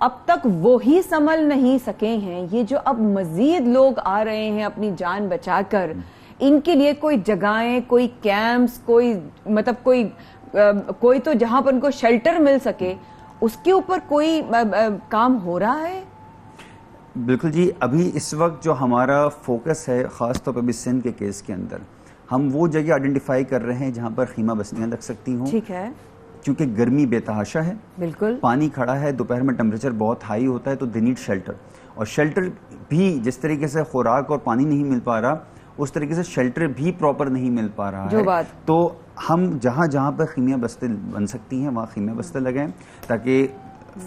اب تک وہی سنبھل نہیں سکے ہیں. یہ جو اب مزید لوگ آ رہے ہیں اپنی جان بچا کر، ان کے لیے کوئی جگہیں، کوئی کیمپس، کوئی تو جہاں پر ان کو شیلٹر مل سکے، اس کے اوپر کوئی کام ہو رہا ہے؟ بالکل جی، ابھی اس وقت جو ہمارا فوکس ہے خاص طور پہ سندھ کے کیس کے اندر، ہم وہ جگہ آئیڈینٹیفائی کر رہے ہیں جہاں پر خیمہ بستیاں لگ سکتی ہوں. ٹھیک ہے. کیونکہ گرمی بے تحاشا ہے، بالکل پانی کھڑا ہے، دوپہر میں ٹیمپریچر بہت ہائی ہوتا ہے، تو دے نیڈ شیلٹر. اور شیلٹر بھی جس طریقے سے خوراک اور پانی نہیں مل پا رہا، اس طریقے سے شیلٹر بھی پراپر نہیں مل پا رہا ہے. تو ہم جہاں جہاں پہ خیمہ بستے بن سکتی ہیں وہاں خیمہ بستے لگائیں تاکہ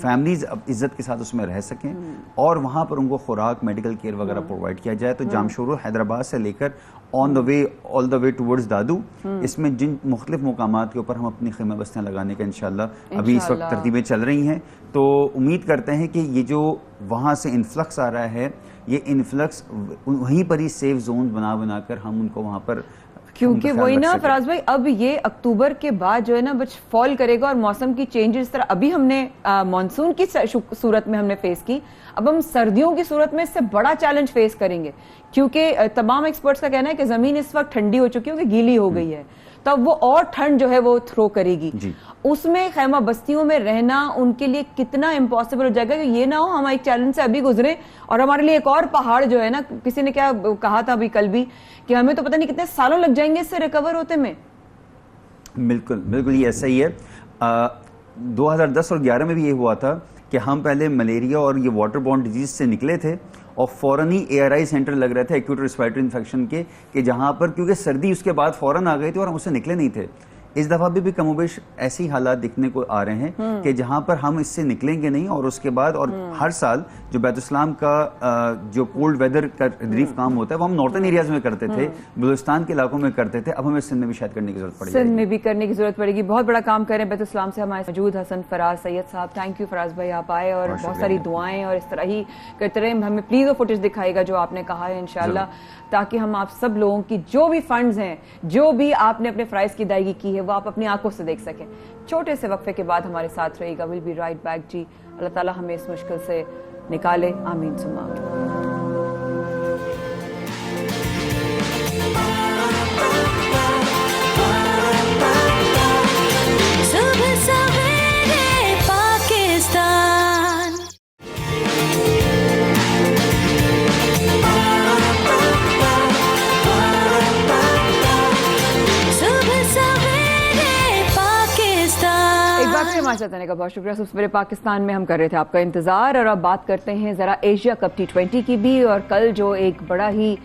فیملیز عزت کے ساتھ اس میں رہ سکیں، اور وہاں پر ان کو خوراک، میڈیکل کیئر وغیرہ پرووائڈ کیا جائے. تو جامشورو حیدرآباد سے لے کر آل دا وے ٹورڈز دادو، اس میں جن مختلف مقامات کے اوپر ہم اپنی خیمہ بستیاں لگانے کا انشاءاللہ ابھی اس وقت ترتیبیں چل رہی ہیں. تو امید کرتے ہیں کہ یہ جو وہاں سے انفلکس آ رہا ہے، یہ انفلکس وہیں پر ہی سیف زون بنا کر ہم ان کو وہاں پر، کیونکہ وہی نا فراز بھائی، اب یہ اکتوبر کے بعد جو ہے نا بچ فال کرے گا، اور موسم کی چینج اس طرح ابھی ہم نے مانسون کی صورت میں ہم نے فیس کی، اب ہم سردیوں کی صورت میں اس سے بڑا چیلنج فیس کریں گے. کیونکہ تمام ایکسپرٹس کا کہنا ہے کہ زمین اس وقت ٹھنڈی ہو چکی ہے، کہ گیلی ہو گئی ہے، تو اب وہ اور ٹھنڈ جو ہے وہ تھرو کرے گی. اس میں خیمہ بستیوں میں رہنا ان کے لیے کتنا امپاسبل ہو جائے گا کہ یہ نہ ہو ہم ایک چیلنج سے ابھی گزرے اور ہمارے لیے ایک اور پہاڑ جو ہے نا، کسی نے کیا کہا تھا ابھی کل بھی کہ ہمیں تو پتہ نہیں کتنے سالوں لگ جائیں گے اس سے ریکور ہوتے میں. بالکل یہ ایسا ہی ہے. 2010 اور 2011 میں بھی یہ ہوا تھا کہ ہم پہلے ملیریا اور یہ واٹر بورن ڈیزیز سے نکلے تھے، اور فوراً ہی اے آر آئی سینٹر لگ رہے تھے ایکیوٹ ریسپیریٹری انفیکشن کے، کہ جہاں پر کیونکہ سردی اس کے بعد فوراً آ گئی تھی اور ہم اس سے نکلے نہیں تھے. اس دفعہ بھی کم و بیش ایسی حالات دکھنے کو آ رہے ہیں کہ جہاں پر ہم اس سے نکلیں گے نہیں، اور اس کے بعد اور ہر سال جو بیت السلام کا جو کولڈ ویدر کا ریلیف کام ہوتا ہے وہ ہم نارتھن ایریاز میں کرتے تھے، بلوچستان کے علاقوں میں کرتے تھے، اب ہمیں سندھ میں بھی شاید کرنے کی ضرورت پڑے گی. سندھ میں بھی کرنے کی ضرورت پڑے گی. بہت بڑا کام کر رہے ہیں بیت السلام سے ہمارے موجود حسن فراز سید صاحب. تھینک یو فراز بھائی، آپ آئے اور بہت ساری دعائیں اور اس طرح ہی کرتے رہے. ہمیں پلیز وہ فوٹیج دکھائے گا جو آپ نے کہا ہے انشاءاللہ، تاکہ ہم آپ سب لوگوں کی جو بھی فنڈز ہیں، جو بھی آپ نے اپنے فرائض کی ادائیگی کی ہے، وہ آپ اپنی آنکھوں سے دیکھ سکیں. چھوٹے سے وقفے کے بعد ہمارے ساتھ رہے گا. ول بی رائٹ بیک جی. اللہ تعالیٰ ہمیں اس مشکل سے نکالے. آمین ثم آمین. ہمارے ساتھ آنے کا بہت شکریہ. سبسویرے پاکستان میں ہم کر رہے تھے آپ کا انتظار، اور اب بات کرتے ہیں ذرا ایشیا کپ T20 کی بھی. اور کل جو ایک بڑا ہی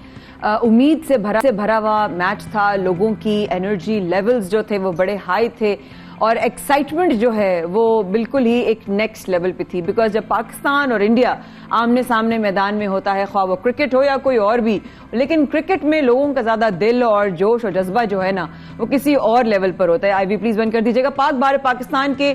امید سے بھرا ہوا میچ تھا، لوگوں کی انرجی لیولز جو تھے وہ بڑے ہائی تھے، اور ایکسائٹمنٹ جو ہے وہ بالکل ہی ایک نیکسٹ لیول پہ تھی. بیکاز جب پاکستان اور انڈیا آمنے سامنے میدان میں ہوتا ہے، خواہ وہ کرکٹ ہو یا کوئی اور بھی، لیکن کرکٹ میں لوگوں کا زیادہ دل اور جوش اور جذبہ جو ہے نا وہ کسی اور لیول پر ہوتا ہے. آئی وی پلیز بند کر دیجیے گا. پاک بھارت پاکستان کے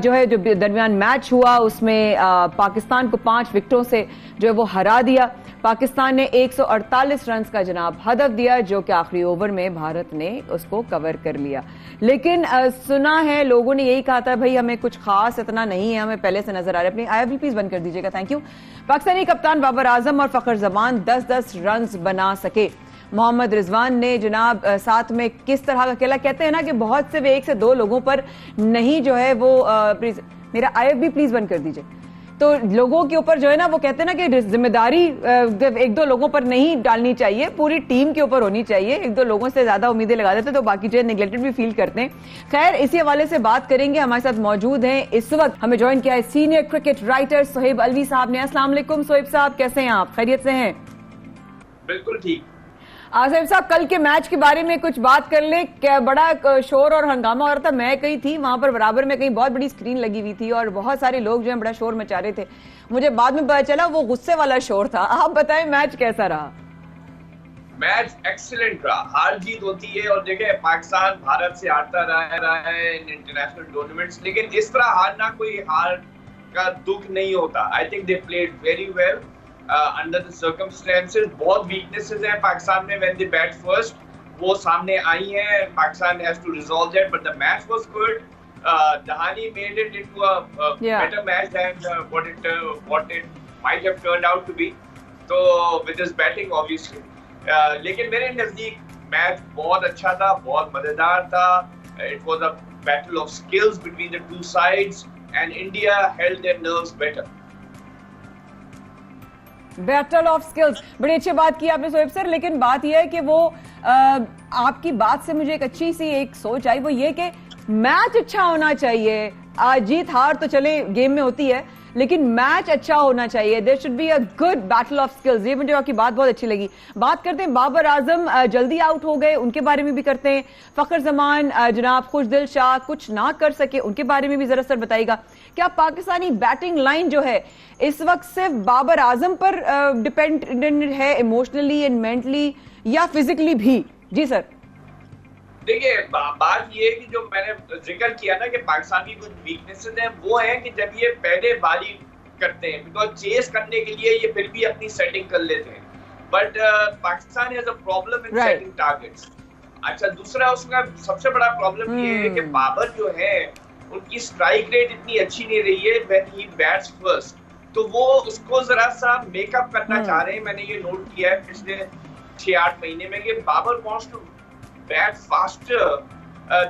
جو ہے جو درمیان میچ ہوا، اس میں پاکستان کو 5 وکٹوں سے جو ہے وہ ہرا دیا. پاکستان نے 148 رنز کا جناب ہدف دیا، جو کہ آخری اوور میں بھارت نے اس کو کور کر لیا. لیکن سنا ہے لوگوں نے یہی کہا تھا بھائی ہمیں کچھ خاص اتنا نہیں ہے، ہمیں پہلے سے نظر آ رہا ہے. اپنی آئی وی پلیز بند کر دیجیے گا. Thank you. پاکستانی کپتان بابر اعظم اور فخر زمان 10-10 رنز بنا سکے. محمد رضوان نے جناب ساتھ میں کس طرح کا کھیلا. کہتے ہیں نا کہ بہت سے 1 سے 2 لوگوں پر نہیں جو ہے وہ میرا آئی ایف بھی پلیز بند کر دیجیے. تو لوگوں کے اوپر جو ہے نا وہ کہتے ہیں نا کہ ذمہ داری 1-2 لوگوں پر نہیں ڈالنی چاہیے، پوری ٹیم کے اوپر ہونی چاہیے. 1-2 لوگوں سے زیادہ امیدیں لگا دیتے تو باقی جو ہے نیگلیکٹڈ بھی فیل کرتے ہیں. خیر، اسی حوالے سے بات کریں گے. ہمارے ساتھ موجود ہیں اس وقت، ہمیں جوائن کیا ہے سینئر کرکٹ رائٹر صہیب الوی صاحب نے. السلام علیکم صہیب صاحب، کیسے ہیں آپ؟ خیریت سے ہیں؟ بالکل ٹھیک. آصف صاحب کل کے میچ کے بارے میں کچھ بات کر لیں. بڑا شور اور ہنگامہ ہو رہا تھا, میں کہیں تھی وہاں پر برابر میں کہیں بہت بڑی اسکرین لگی ہوئی تھی اور بہت سارے لوگ جو ہیں بڑا شور مچا رہے تھے. مجھے بعد میں پتا چلا وہ غصے والا شور تھا. آپ بتائیں میچ کیسا رہا؟ میچ ایکسلنٹ رہا. ہار جیت ہوتی ہے اور دیکھیں پاکستان بھارت سے ہارتا رہا ہے انٹرنیشنل ٹورنامنٹس, لیکن اس طرح ہارنا کوئی ہار کا دکھ نہیں ہوتا. I think they played very well under the circumstances. بہت ویکنیسز ہیں پاکستان میں وین دے بیٹ فرسٹ, وہ سامنے آئی ہیں. Pakistan has to resolve that, but the match was good. Dahani made it into a better match than what it might have turned out to be. So with his batting obviously. لیکن میرے نزدیک match بہت اچھا تھا, بہت مزیدار تھا. It was a battle of skills between the two sides and India held their nerves better. Battle of skills, بڑی اچھی بات کی آپ نے سہیب سر. لیکن بات یہ ہے کہ وہ آپ کی بات سے مجھے ایک اچھی سی ایک سوچ آئی, وہ یہ کہ میچ اچھا ہونا چاہیے. جیت ہار تو چلے گیم میں ہوتی ہے, لیکن میچ اچھا ہونا چاہیے. There should be a good battle of skills. یہ مجھے آپ کی بات بہت اچھی لگی. بات کرتے ہیں بابر اعظم جلدی آؤٹ ہو گئے, ان کے بارے میں بھی کرتے ہیں. فخر زمان جناب خوش دل شاہ کچھ نہ کر سکے, ان کے بارے میں بھی ذرا سر بتائیے گا. کیا پاکستانی بیٹنگ لائن جو ہے اس وقت صرف بابر اعظم پر ڈپینڈنٹ ہے ایموشنلی اینڈ مینٹلی یا فزیکلی بھی؟ جی سر. دیکھیے بات یہ ہے کہ جو میں نے ذکر کیا نا کہ پاکستان کی کچھ ویکنیسز ہیں, وہ ہیں کہ جب یہ پہلے باری کرتے ہیں بیکاز چیز کرنے کے لیے یہ پھر بھی اپنی سیٹنگ کر لیتے ہیں, but Pakistan has a problem in setting targets. اچھا دوسرا اس کا سب سے بڑا پرابلم یہ ہے کہ بابر جو ہے ان کی اسٹرائک ریٹ اتنی اچھی نہیں رہی ہے وین ہی بیٹس فرسٹ, تو وہ اس کو ذرا سا میک اپ کرنا چاہ رہے ہیں. میں نے یہ نوٹ کیا ہے پچھلے 6-8 مہینے میں کہ Babar wants to bat faster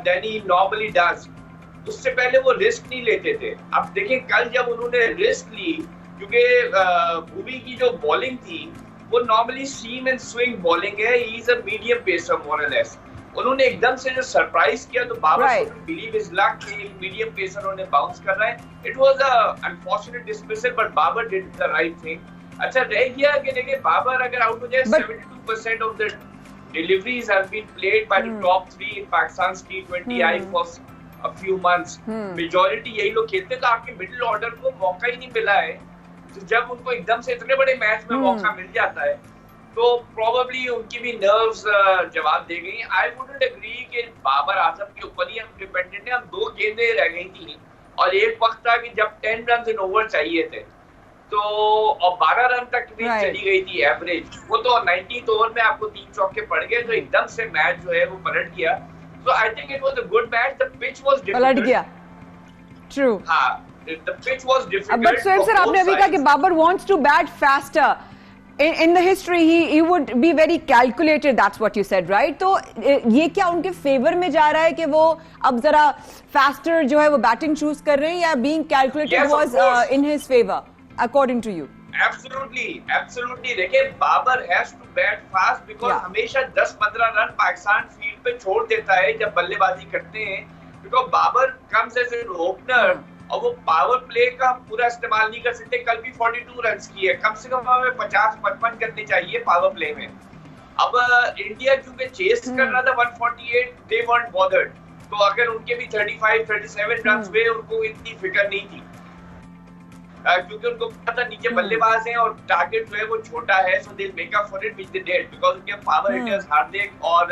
than he normally does. اس سے پہلے وہ رسک نہیں لیتے تھے. اب دیکھیں کل جب انہوں نے رسک لی, کیونکہ بھووی کی جو بالنگ تھی وہ normally same and swing bowling ہے, ہی از اے میڈیم پیسر مور اور لیس. انہوں نے ایک دم سے جو سرپرائز کیا تو بابر بلیو از لک کہ ایک میڈیم پیسر انہوں نے باؤنس کر رہا ہے. It was a unfortunate dismissal but Babar did the right thing. اچھا رہ گیا کہ دیکھیں بابر اگر آؤٹ ہو جائے 72% of the deliveries have been played by the top 3 in Pakistan's T20I for a few months. Majority یہی لوگ کھیلتے, تو آپ کے مڈل آرڈر کو موقع ہی نہیں ملا ہے. جب ان کو ایک دم سے اتنے بڑے میچ میں موقع مل جاتا ہے تو probably ان کی بھی نروز جواب دے گئی. I wouldn't agree کہ بابر اعظم کے اوپر ہی ہم ڈیپینڈنٹ ہیں. ہم 2 گیندیں رہ گئی تھیں اور ایک وقت تھا کہ جب 10 runs in over چاہیے تھے تو اور 12 رن تک بھی چلی گئی تھی ایوریج. وہ تو 19th اوور میں آپ کو 3 چوکے پڑ گئے تو ایک دم سے میچ جو ہے وہ پلٹ گیا. So I think it was a good match. The pitch was difficult. پلٹ گیا. True. ہاں the pitch was difficult. But Suhaib سر آپ نے ابھی کہا کہ Babar wants to bat faster. In the history he would be very calculated. That's what you said, right? تو یہ کیا ان کے فیور میں جا رہا ہے کہ وہ اب ذرا faster جو ہے وہ بیٹنگ چوز کر رہے ہیں, یا being calculated was in his favor according to you? Absolutely. دیکھیں Babar has to bat fast because ہمیشہ 10-15 رن پاکستان فیلڈ پہ چھوڑ دیتا ہے جب بلے بازی کرتے ہیں. because Babar comes as an opener اور وہ پاور پلے کا پورا استعمال نہیں کر سکتے. کل بھی 42 رنز کی ہے, کم سے کم ہمیں 50-55 کرنے چاہیے پاور پلے میں. اب انڈیا کیونکہ چیس کر رہا تھا 148, they weren't bothered. تو اگر ان کے بھی 35-37 رنز ہوئے ان کو اتنی فکر نہیں تھی کیونکہ ان کو پتا تھا نیچے بلے باز ہیں اور ٹارگٹ جو ہے وہ چھوٹا ہے. So they make up for it which they did because ان کے پاور ہٹرز ہاردک اور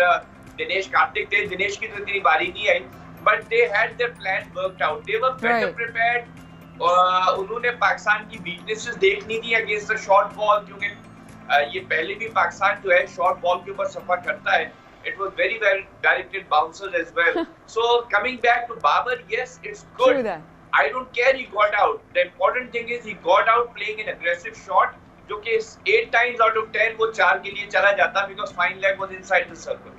دنیش کارتک تھے. دنیش کی تو اتنی باری نہیں آئی but they had their plan worked out. They were better prepared. انہوں نے پاکستان کی ویکنیسز دیکھنی تھی اگینسٹ دا شارٹ بال, کیونکہ یہ پہلے بھی پاکستان جو ہے شارٹ بال کے اوپر سفر کرتا ہے. It was very well directed bouncers as well. So coming back to Babar, yes, it's good. I don't care he got out. The important thing is he got out playing an aggressive shot, جو کہ 8 times out of 10 وہ 4 کے لیے چلا جاتا because fine leg was inside the circle.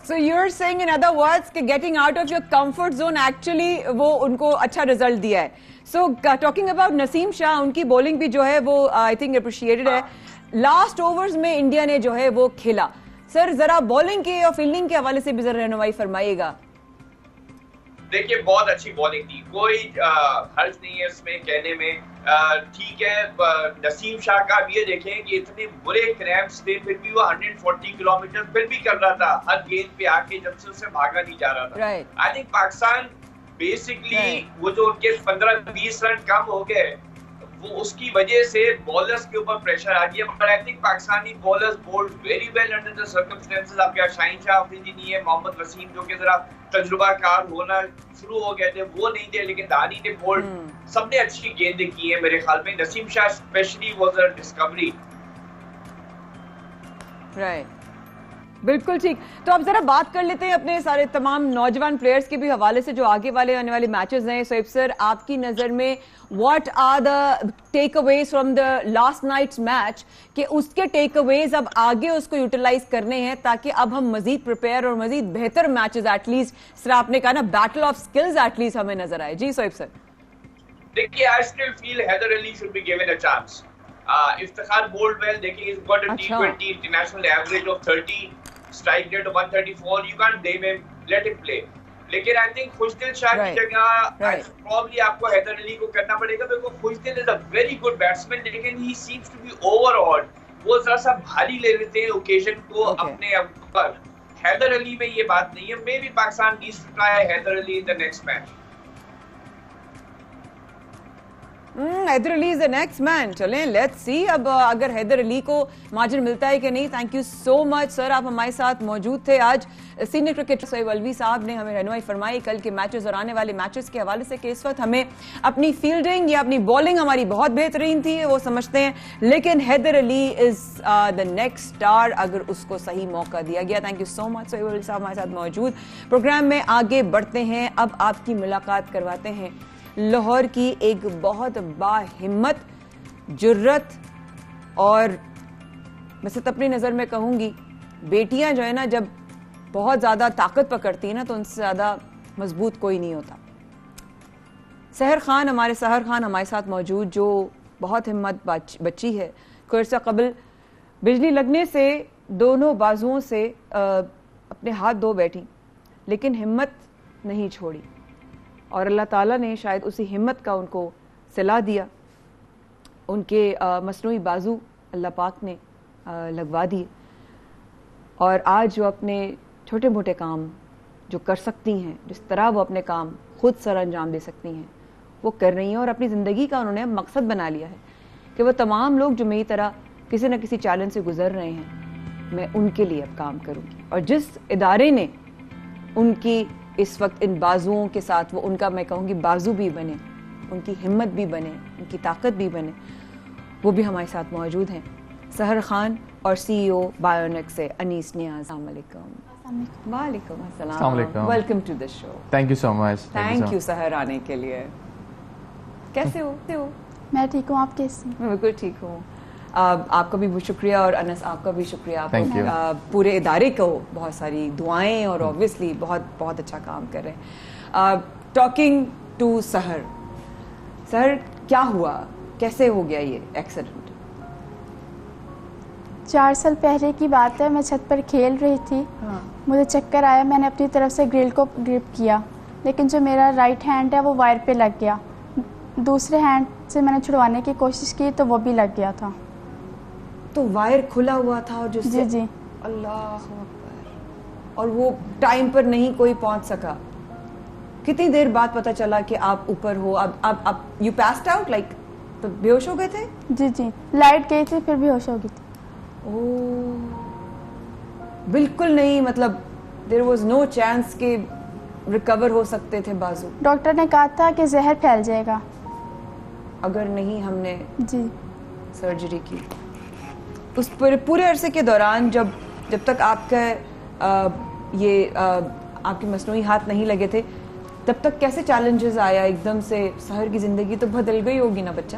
So you're saying in other words کہ getting out of your comfort zone actually وہ ان کو اچھا رزلٹ دیا ہے. So talking about نسیم شاہ, ان کی بولنگ بھی جو ہے وہ I think appreciated ہے. لاسٹ اوورز میں انڈیا نے جو ہے وہ کھیلا. سر ذرا بولنگ کے اور فیلڈنگ کے حوالے سے بھی ذرا رہنمائی فرمائیے گا. دیکھیے بہت اچھی بولنگ تھی, کوئی حرج نہیں ہے اس میں کہنے میں. ٹھیک ہے, نسیم شاہ کا بھی یہ دیکھیں کہ اتنے برے کریمپس تھے پھر بھی وہ 140 کلومیٹر پھر بھی کر رہا تھا ہر گیند پہ آ کے, جب سے اسے بھاگا نہیں جا رہا تھا. آئی تھنک پاکستان بیسکلی وہ جو ان کے 15-20 رن کم ہو گئے وہ اس کی وجہ سے بالرز کے اوپر پریشر آ گیا. But I think Pakistani bowlers bowled very well under the circumstances. آپ کے شاہین شاہ افریدی نہیں ہے, محمد وسیم جو کہ ذرا تجربہ کار ہونا شروع ہو گئے تھے وہ نہیں تھے, لیکن دانی نے بولڈ, سب نے اچھی گیندیں کی ہیں میرے خیال میں. نسیم شاہ اسپیشلی واز اے ڈسکوری. بالکل ٹھیک. تو اب ذرا بات کر لیتے ہیں اپنے سارے تمام نوجوان پلیئرز کے بھی حوالے سے جو آگے والے آنے والے میچز ہیں. سہیب سر, آپ کی نظر میں what are the takeaways from the last night's match, کہ اس کے ٹیک اویز اب آگے اس کو یوٹیلائز کرنے ہیں تاکہ اب ہم مزید پریپیئر اور مزید بہتر میچز ایٹ لیسٹ, سر آپ نے کہا نا battle of skills at least ہمیں نظر آئے. جی سہیب سر. دیکھیے I still feel Haider Ali should be given a chance. Iftikhar bowled well, دیکھیے he's got a T20 international average of 30, strike rate of 134. You can't blame him, let him play. لیکن I think خوشدل شاہ کی جگہ probably آپ کو حیدر علی کو کرنا پڑے گا, کیونکہ خوشدل is a very good batsman, لیکن he seems to be overawed. وہ ذرا سا بھاری لے لیتے ہیں اوکیزن کو اپنے اوپر. حیدر علی میں یہ بات نہیں ہے. Maybe Pakistan needs to try Haider Ali in the next match. Haider Ali is the next man. چلیں لیٹس سی اب اگر حیدر علی کو مارجن ملتا ہے کہ نہیں. تھینک یو سو مچ سر, آپ ہمارے ساتھ موجود تھے. آج سینئر کرکٹر سہیب الوی صاحب نے ہمیں رہنمائی فرمائی کل کے میچز اور آنے والے میچز کے حوالے سے کہ اس وقت ہمیں اپنی فیلڈنگ یا اپنی بالنگ ہماری بہت بہترین تھی, وہ سمجھتے ہیں, لیکن حیدر علی از دا نیکسٹ اسٹار اگر اس کو صحیح موقع دیا گیا. تھینک یو سو مچ سہیب الوی صاحب ہمارے ساتھ موجود. پروگرام میں آگے بڑھتے ہیں. اب آپ کی ملاقات کرواتے ہیں لاہور کی ایک بہت باہمت, جرت, اور میں صرف اپنی نظر میں کہوں گی بیٹیاں جو ہے نا جب بہت زیادہ طاقت پکڑتی ہیں نا تو ان سے زیادہ مضبوط کوئی نہیں ہوتا. سحر خان ہمارے ساتھ موجود, جو بہت ہمت بچی ہے. کچھ عرصہ قبل بجلی لگنے سے دونوں بازوؤں سے اپنے ہاتھ دھو بیٹھی, لیکن ہمت نہیں چھوڑی, اور اللہ تعالیٰ نے شاید اسی ہمت کا ان کو صلہ دیا. ان کے مصنوعی بازو اللہ پاک نے لگوا دیے, اور آج جو اپنے چھوٹے موٹے کام جو کر سکتی ہیں, جس طرح وہ اپنے کام خود سر انجام دے سکتی ہیں, وہ کر رہی ہیں. اور اپنی زندگی کا انہوں نے مقصد بنا لیا ہے کہ وہ تمام لوگ جو میری طرح کسی نہ کسی چیلنج سے گزر رہے ہیں, میں ان کے لیے اب کام کروں گی. اور جس ادارے نے ان کی اس وقت ان بازوؤں کے ساتھ, وہ ان کا میں کہوں گی بازو بھی بنے, ان کی ہمت بھی بنے, ان کی طاقت بھی بنے, وہ بھی ہمارے ساتھ موجود ہیں. سحر خان اور سی ای او بایونک سے انیس نیاز. السلام علیکم. وعلیکم السلام. Welcome to the show. Thank you so much. Thank you Sahar آنے کے لیے. کیسے ہو؟ میں ٹھیک ہوں, آپ کیسے؟ میں بالکل ٹھیک ہوں. آپ کا بھی بہت شکریہ, اور انس آپ کا بھی شکریہ. آپ پورے ادارے کو بہت ساری دعائیں, اور اوبویسلی بہت بہت اچھا کام کر رہے ہیں. ٹاکنگ ٹو سحر, سحر کیا ہوا, کیسے ہو گیا یہ ایکسیڈنٹ؟ 4 سال پہلے کی بات ہے. میں چھت پر کھیل رہی تھی, مجھے چکر آیا, میں نے اپنی طرف سے گرل کو گرپ کیا, لیکن جو میرا رائٹ ہینڈ ہے وہ وائر پہ لگ گیا. دوسرے ہینڈ سے میں نے چھڑوانے کی کوشش کی تو وہ بھی لگ گیا تھا. تو وائر کھلا ہوا تھا, اور جی جی. اللہ اکبر. اور وہ ٹائم پر نہیں کوئی پہنچ سکا. کتنی دیر بعد پتا چلا کہ آپ اوپر ہو؟ اب یو پیسڈ آؤٹ, لائک تو بے ہوش ہو گئے تھے؟ جی جی, لائٹ گئی تھی پھر بے ہوش ہو گئی تھی. بالکل نہیں, مطلب دیر واز نو چانس کہ ریکور ہو سکتے تھے بازو؟ ڈاکٹر نے کہا تھا کہ زہر پھیل جائے گا اگر نہیں ہم نے جی سرجری کی. اس پورے عرصے کے دوران جب تک آپ کا یہ آپ کے مصنوعی ہاتھ نہیں لگے تھے, تب تک کیسے چیلنجز آیا؟ ایک دم سے سحر کی زندگی تو بدل گئی ہوگی نا بچہ.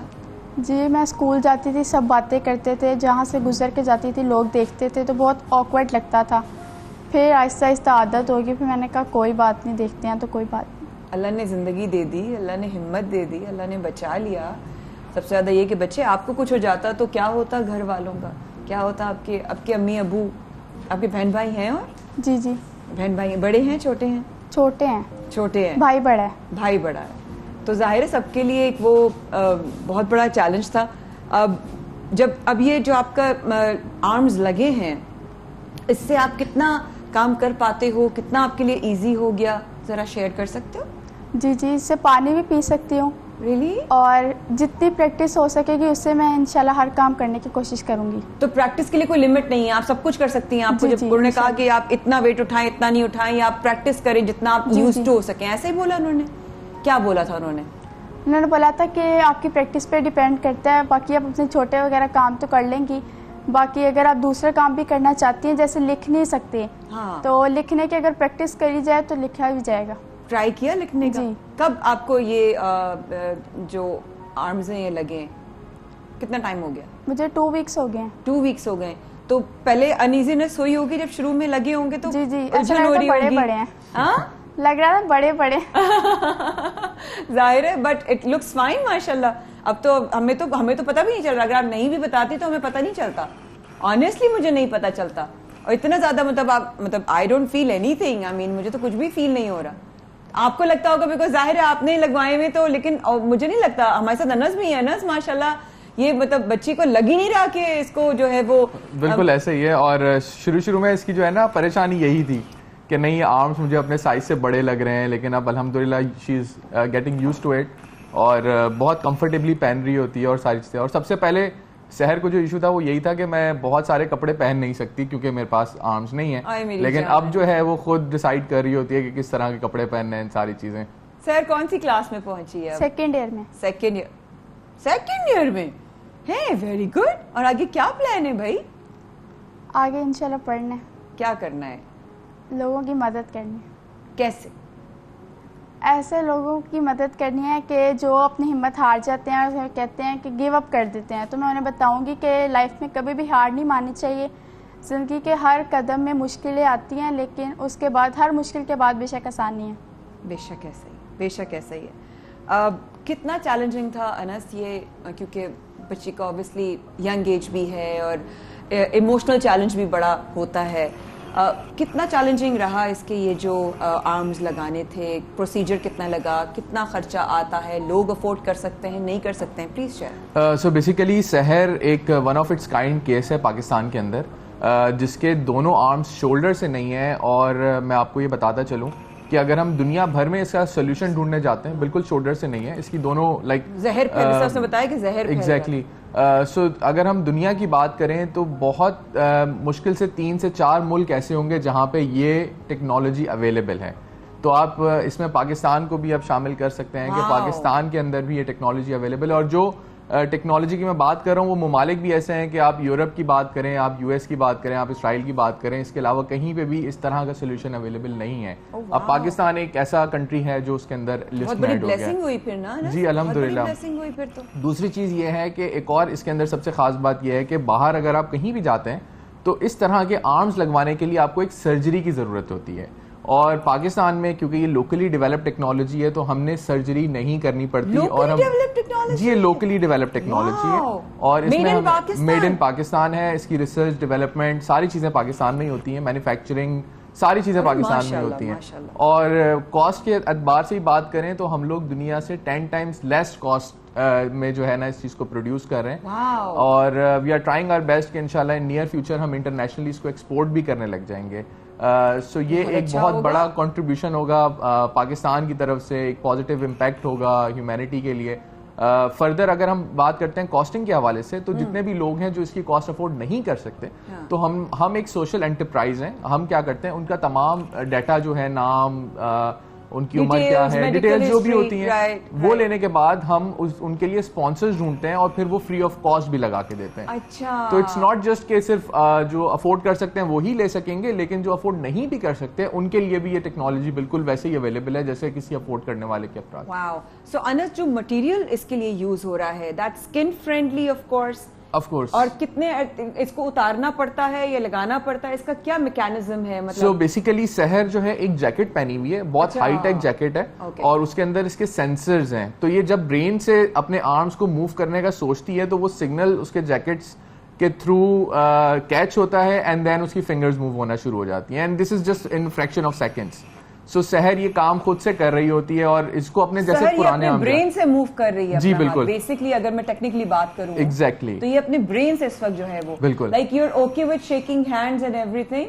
جی, میں اسکول جاتی تھی, سب باتیں کرتے تھے, جہاں سے گزر کے جاتی تھی لوگ دیکھتے تھے تو بہت آکورڈ لگتا تھا. پھر آہستہ آہستہ عادت ہوگی, پھر میں نے کہا کوئی بات نہیں, دیکھتے ہیں تو کوئی بات نہیں. اللہ نے زندگی دے دی, اللہ نے ہمت دے دی, اللہ نے بچا لیا. سب سے زیادہ یہ کہ بچے آپ کو کچھ ہو جاتا تو کیا ہوتا گھر والوں کا, کیا ہوتا آپ کے امی ابو, آپ کے بہن بھائی ہیں؟ اور جی جی, بہن بھائی بڑے ہیں چھوٹے ہیں؟ چھوٹے ہیں. چھوٹے ہیں, بھائی بڑا ہے. بھائی بڑا ہے, تو ظاہر ہے سب کے لیے ایک وہ بہت بڑا چیلنج تھا. اب یہ جو آپ کا آرمز لگے ہیں, اس سے آپ کتنا کام کر پاتے ہو, کتنا آپ کے لیے ایزی ہو گیا, ذرا شیئر کر سکتے ہو؟ جی اس سے پانی بھی پی سکتی ہوں. ریلی؟ اور جتنی پریکٹس ہو سکے گی اس سے میں انشاءاللہ ہر کام کرنے کی کوشش کروں گی. تو پریکٹس کے لیے کوئی لمٹ نہیں ہے, آپ سب کچھ کر سکتی ہیں. آپ کو جب انہوں نے کہا کہ آپ اتنا ویٹ اٹھائیں, اتنا نہیں اٹھائیں, یا آپ پریکٹس کریں جتنا آپ یوز ٹو ہو سکیں, ایسے ہی بولا انہوں نے؟ کیا بولا تھا انہوں نے؟ انہوں نے بولا تھا کہ آپ کی پریکٹس پہ ڈیپینڈ کرتا ہے, باقی آپ اپنے چھوٹے وغیرہ کام تو کر لیں گی, باقی اگر آپ دوسرا کام بھی کرنا چاہتی ہیں, جیسے لکھ نہیں سکتے تو لکھنے کی اگر پریکٹس کری جائے تو لکھا بھی جائے گا. ٹرائی کیا لکھنے کا؟ کب آپ کو یہ جو آرمز ہیں یہ لگے ہیں, کتنا ٹائم ہو گیا؟ مجھے 2 ویکس ہو گئے ہیں. 2 ویکس ہو گئے. تو پہلے انیزینس ہوئی ہوگی جب شروع میں لگے ہوں گے تو؟ جی ایسا لگ رہا بڑے بڑے ہیں. لگ رہا تھا بڑے بڑے. ظاہر ہے, بٹ اٹ لکس فائن ماشاء اللہ. اب تو ہمیں تو پتہ بھی نہیں چل رہا, اگر آپ نہیں بھی بتاتی تو ہمیں پتہ نہیں چلتا. آنیسٹلی مجھے نہیں پتہ چلتا, اور اتنا زیادہ مطلب I don't feel anything. I mean مجھے تو کچھ بھی فیل نہیں ہو رہا. آپ کو لگتا ہوگا بیکاز ظاہر ہے آپ نے لگوائے ہوئے تو, لیکن مجھے نہیں لگتا. ہمارے ساتھ انس بھی ہے. انس ماشاء اللہ یہ مطلب بچی کو لگ ہی نہیں رہا کہ اس کو جو ہے وہ بالکل ایسے ہی ہے. اور شروع میں اس کی جو ہے نا پریشانی یہی تھی کہ نہیں آرمس مجھے اپنے سائز سے بڑے لگ رہے ہیں, لیکن اب الحمدللہ she is getting used to it, اور بہت کمفرٹیبلی پہن رہی ہوتی ہے اور ساری چیزیں. اور سب سے پہلے سحر کو جو ایشو تھا وہ یہی تھا کہ میں بہت سارے کپڑے پہن نہیں سکتی کیونکہ میرے پاس آرمز نہیں ہیں, لیکن اب جو ہے وہ خود ڈیسائیڈ کر رہی ہوتی ہے کہ کس طرح کے کپڑے پہننے ہیں, ساری چیزیں. سر کون سی کلاس میں پہنچی ہے؟ سیکنڈ ایئر میں. سیکنڈ ایئر میں ہے, ویری گڈ. اور آگے کیا پلان ہے بھائی؟ آگے انشاءاللہ پڑھنا ہے. کیا کرنا ہے؟ لوگوں کی مدد کرنی ہے. کیسے؟ ایسے لوگوں کی مدد کرنی ہے کہ جو اپنی ہمت ہار جاتے ہیں اور کہتے ہیں کہ گیو اپ کر دیتے ہیں. تو میں انہیں بتاؤں گی کہ لائف میں کبھی بھی ہار نہیں ماننی چاہیے. زندگی کے ہر قدم میں مشکلیں آتی ہیں, لیکن اس کے بعد ہر مشکل کے بعد بے شک آسانی ہے. بے شک ایسا ہی, بے شک ایسا ہی ہے. کتنا چیلنجنگ تھا انس یہ, کیونکہ بچی کا اوبیسلی ینگ ایج بھی ہے اور ایموشنل چیلنج بھی بڑا ہوتا ہے. کتنا چیلنجنگ رہا اس کے یہ جو آرمز لگانے تھے, پروسیجر کتنا لگا, کتنا خرچہ آتا ہے, لوگ افورڈ کر سکتے ہیں نہیں کر سکتے ہیں, پلیز شیئر. سو بیسیکلی سحر ایک one of its kind case ہے پاکستان کے اندر, جس کے دونوں آرمز شولڈر سے نہیں ہیں. اور میں آپ کو یہ بتاتا چلوں کہ اگر ہم دنیا بھر میں اس کا سولوشن ڈھونڈنے جاتے ہیں, بالکل شولڈر سے نہیں ہے, اس کی دونوں لائک زہر پھیل نے بتایا کہ زہر ایگزیکٹلی. سو اگر ہم دنیا کی بات کریں تو بہت مشکل سے 3 سے 4 ملک ایسے ہوں گے جہاں پہ یہ ٹیکنالوجی اویلیبل ہے. تو آپ اس میں پاکستان کو بھی اب شامل کر سکتے ہیں کہ پاکستان کے اندر بھی یہ ٹیکنالوجی اویلیبل ہے. اور جو ٹیکنالوجی کی میں بات کر رہا ہوں وہ ممالک بھی ایسے ہیں کہ آپ یورپ کی بات کریں, آپ US کی بات کریں, آپ اسرائیل کی بات کریں, اس کے علاوہ کہیں پہ بھی اس طرح کا سولوشن اویلیبل نہیں ہے. اب پاکستان ایک ایسا کنٹری ہے جو اس کے اندر لسٹ میں ایڈ ہو گیا. جی الحمدللہ. دوسری چیز یہ ہے کہ ایک اور اس کے اندر سب سے خاص بات یہ ہے کہ باہر اگر آپ کہیں بھی جاتے ہیں تو اس طرح کے آرمز لگوانے کے لیے آپ کو ایک سرجری کی ضرورت ہوتی ہے. اور پاکستان میں کیونکہ یہ لوکلی ڈیولپ ٹیکنالوجی ہے تو ہم نے سرجری نہیں کرنی پڑتی. اور ہم جی یہ لوکلی ڈیولپ ٹیکنالوجی ہے اور اس میں میڈ ان پاکستان ہے. اس کی ریسرچ ڈیولپمنٹ ساری چیزیں پاکستان میں ہی ہوتی ہیں, مینوفیکچرنگ ساری چیزیں پاکستان میں ہوتی ہیں. اور کاسٹ کے اعتبار سے ہی بات کریں تو ہم لوگ دنیا سے 10 ٹائمز لیس کاسٹ میں جو ہے نا اس چیز کو پروڈیوس کر رہے ہیں. اور we are trying our best کہ انشاءاللہ ان نیئر فیوچر ہم انٹرنیشنلی اس کو ایکسپورٹ بھی کرنے لگ جائیں گے. سو یہ ایک بہت بڑا کنٹریبیوشن ہوگا پاکستان کی طرف سے, ایک پازیٹیو امپیکٹ ہوگا ہیومینٹی کے لیے. فردر اگر ہم بات کرتے ہیں کاسٹنگ کے حوالے سے تو جتنے بھی لوگ ہیں جو اس کی کاسٹ افورڈ نہیں کر سکتے تو ہم ایک سوشل انٹرپرائز ہیں. ہم کیا کرتے ہیں ان کا تمام ڈیٹا جو ہے, نام, ان کی عمر کیا ہے, ڈیٹیلز جو بھی ہوتی ہیں وہ لینے کے بعد ہم ان کے لیے سپانسرز ڈھونڈتے ہیں اور پھر وہ فری آف کاسٹ بھی لگا کے دیتے ہیں. تو اٹس ناٹ جسٹ کہ صرف جو افورڈ کر سکتے ہیں وہی لے سکیں گے, لیکن جو افورڈ نہیں بھی کر سکتے ان کے لیے بھی یہ ٹیکنالوجی بالکل ویسے ہی اویلیبل ہے جیسے کسی افورڈ کرنے والے کے افراد. واو. سو انس جو مٹیریل اس کے لیے یوز ہو رہا ہے that skin friendly of course. اور کتنے اس کو اتارنا پڑتا ہے یا لگانا پڑتا ہے, اس کا کیا میکینزم ہے؟ مطلب سو بیسیکلی سحر جو ہے ایک جیکٹ پہنی ہوئی ہے, بہت ہائی ٹیک جیکٹ ہے اور اس کے اندر اس کے سینسرز ہیں. تو یہ جب برین سے اپنے آرمز کو موو کرنے کا سوچتی ہے تو وہ سگنل اس کے جیکٹس کے تھرو کیچ ہوتا ہے اینڈ دین اس کی فنگرز موو ہونا شروع ہو جاتی ہیں. And this is just an fraction of seconds. So Sahar یہ کام خود سے کر رہی ہوتی ہے اور اس کو اپنے جیسے پرانے برین سے موو کر رہی ہے. جی بالکل, بیسکلی اگر میں ٹیکنیکلی بات کروں ایگزیکٹلی تو یہ اپنے برین سے اس وقت جو ہے وہ بالکل like you are okay with shaking hands and everything.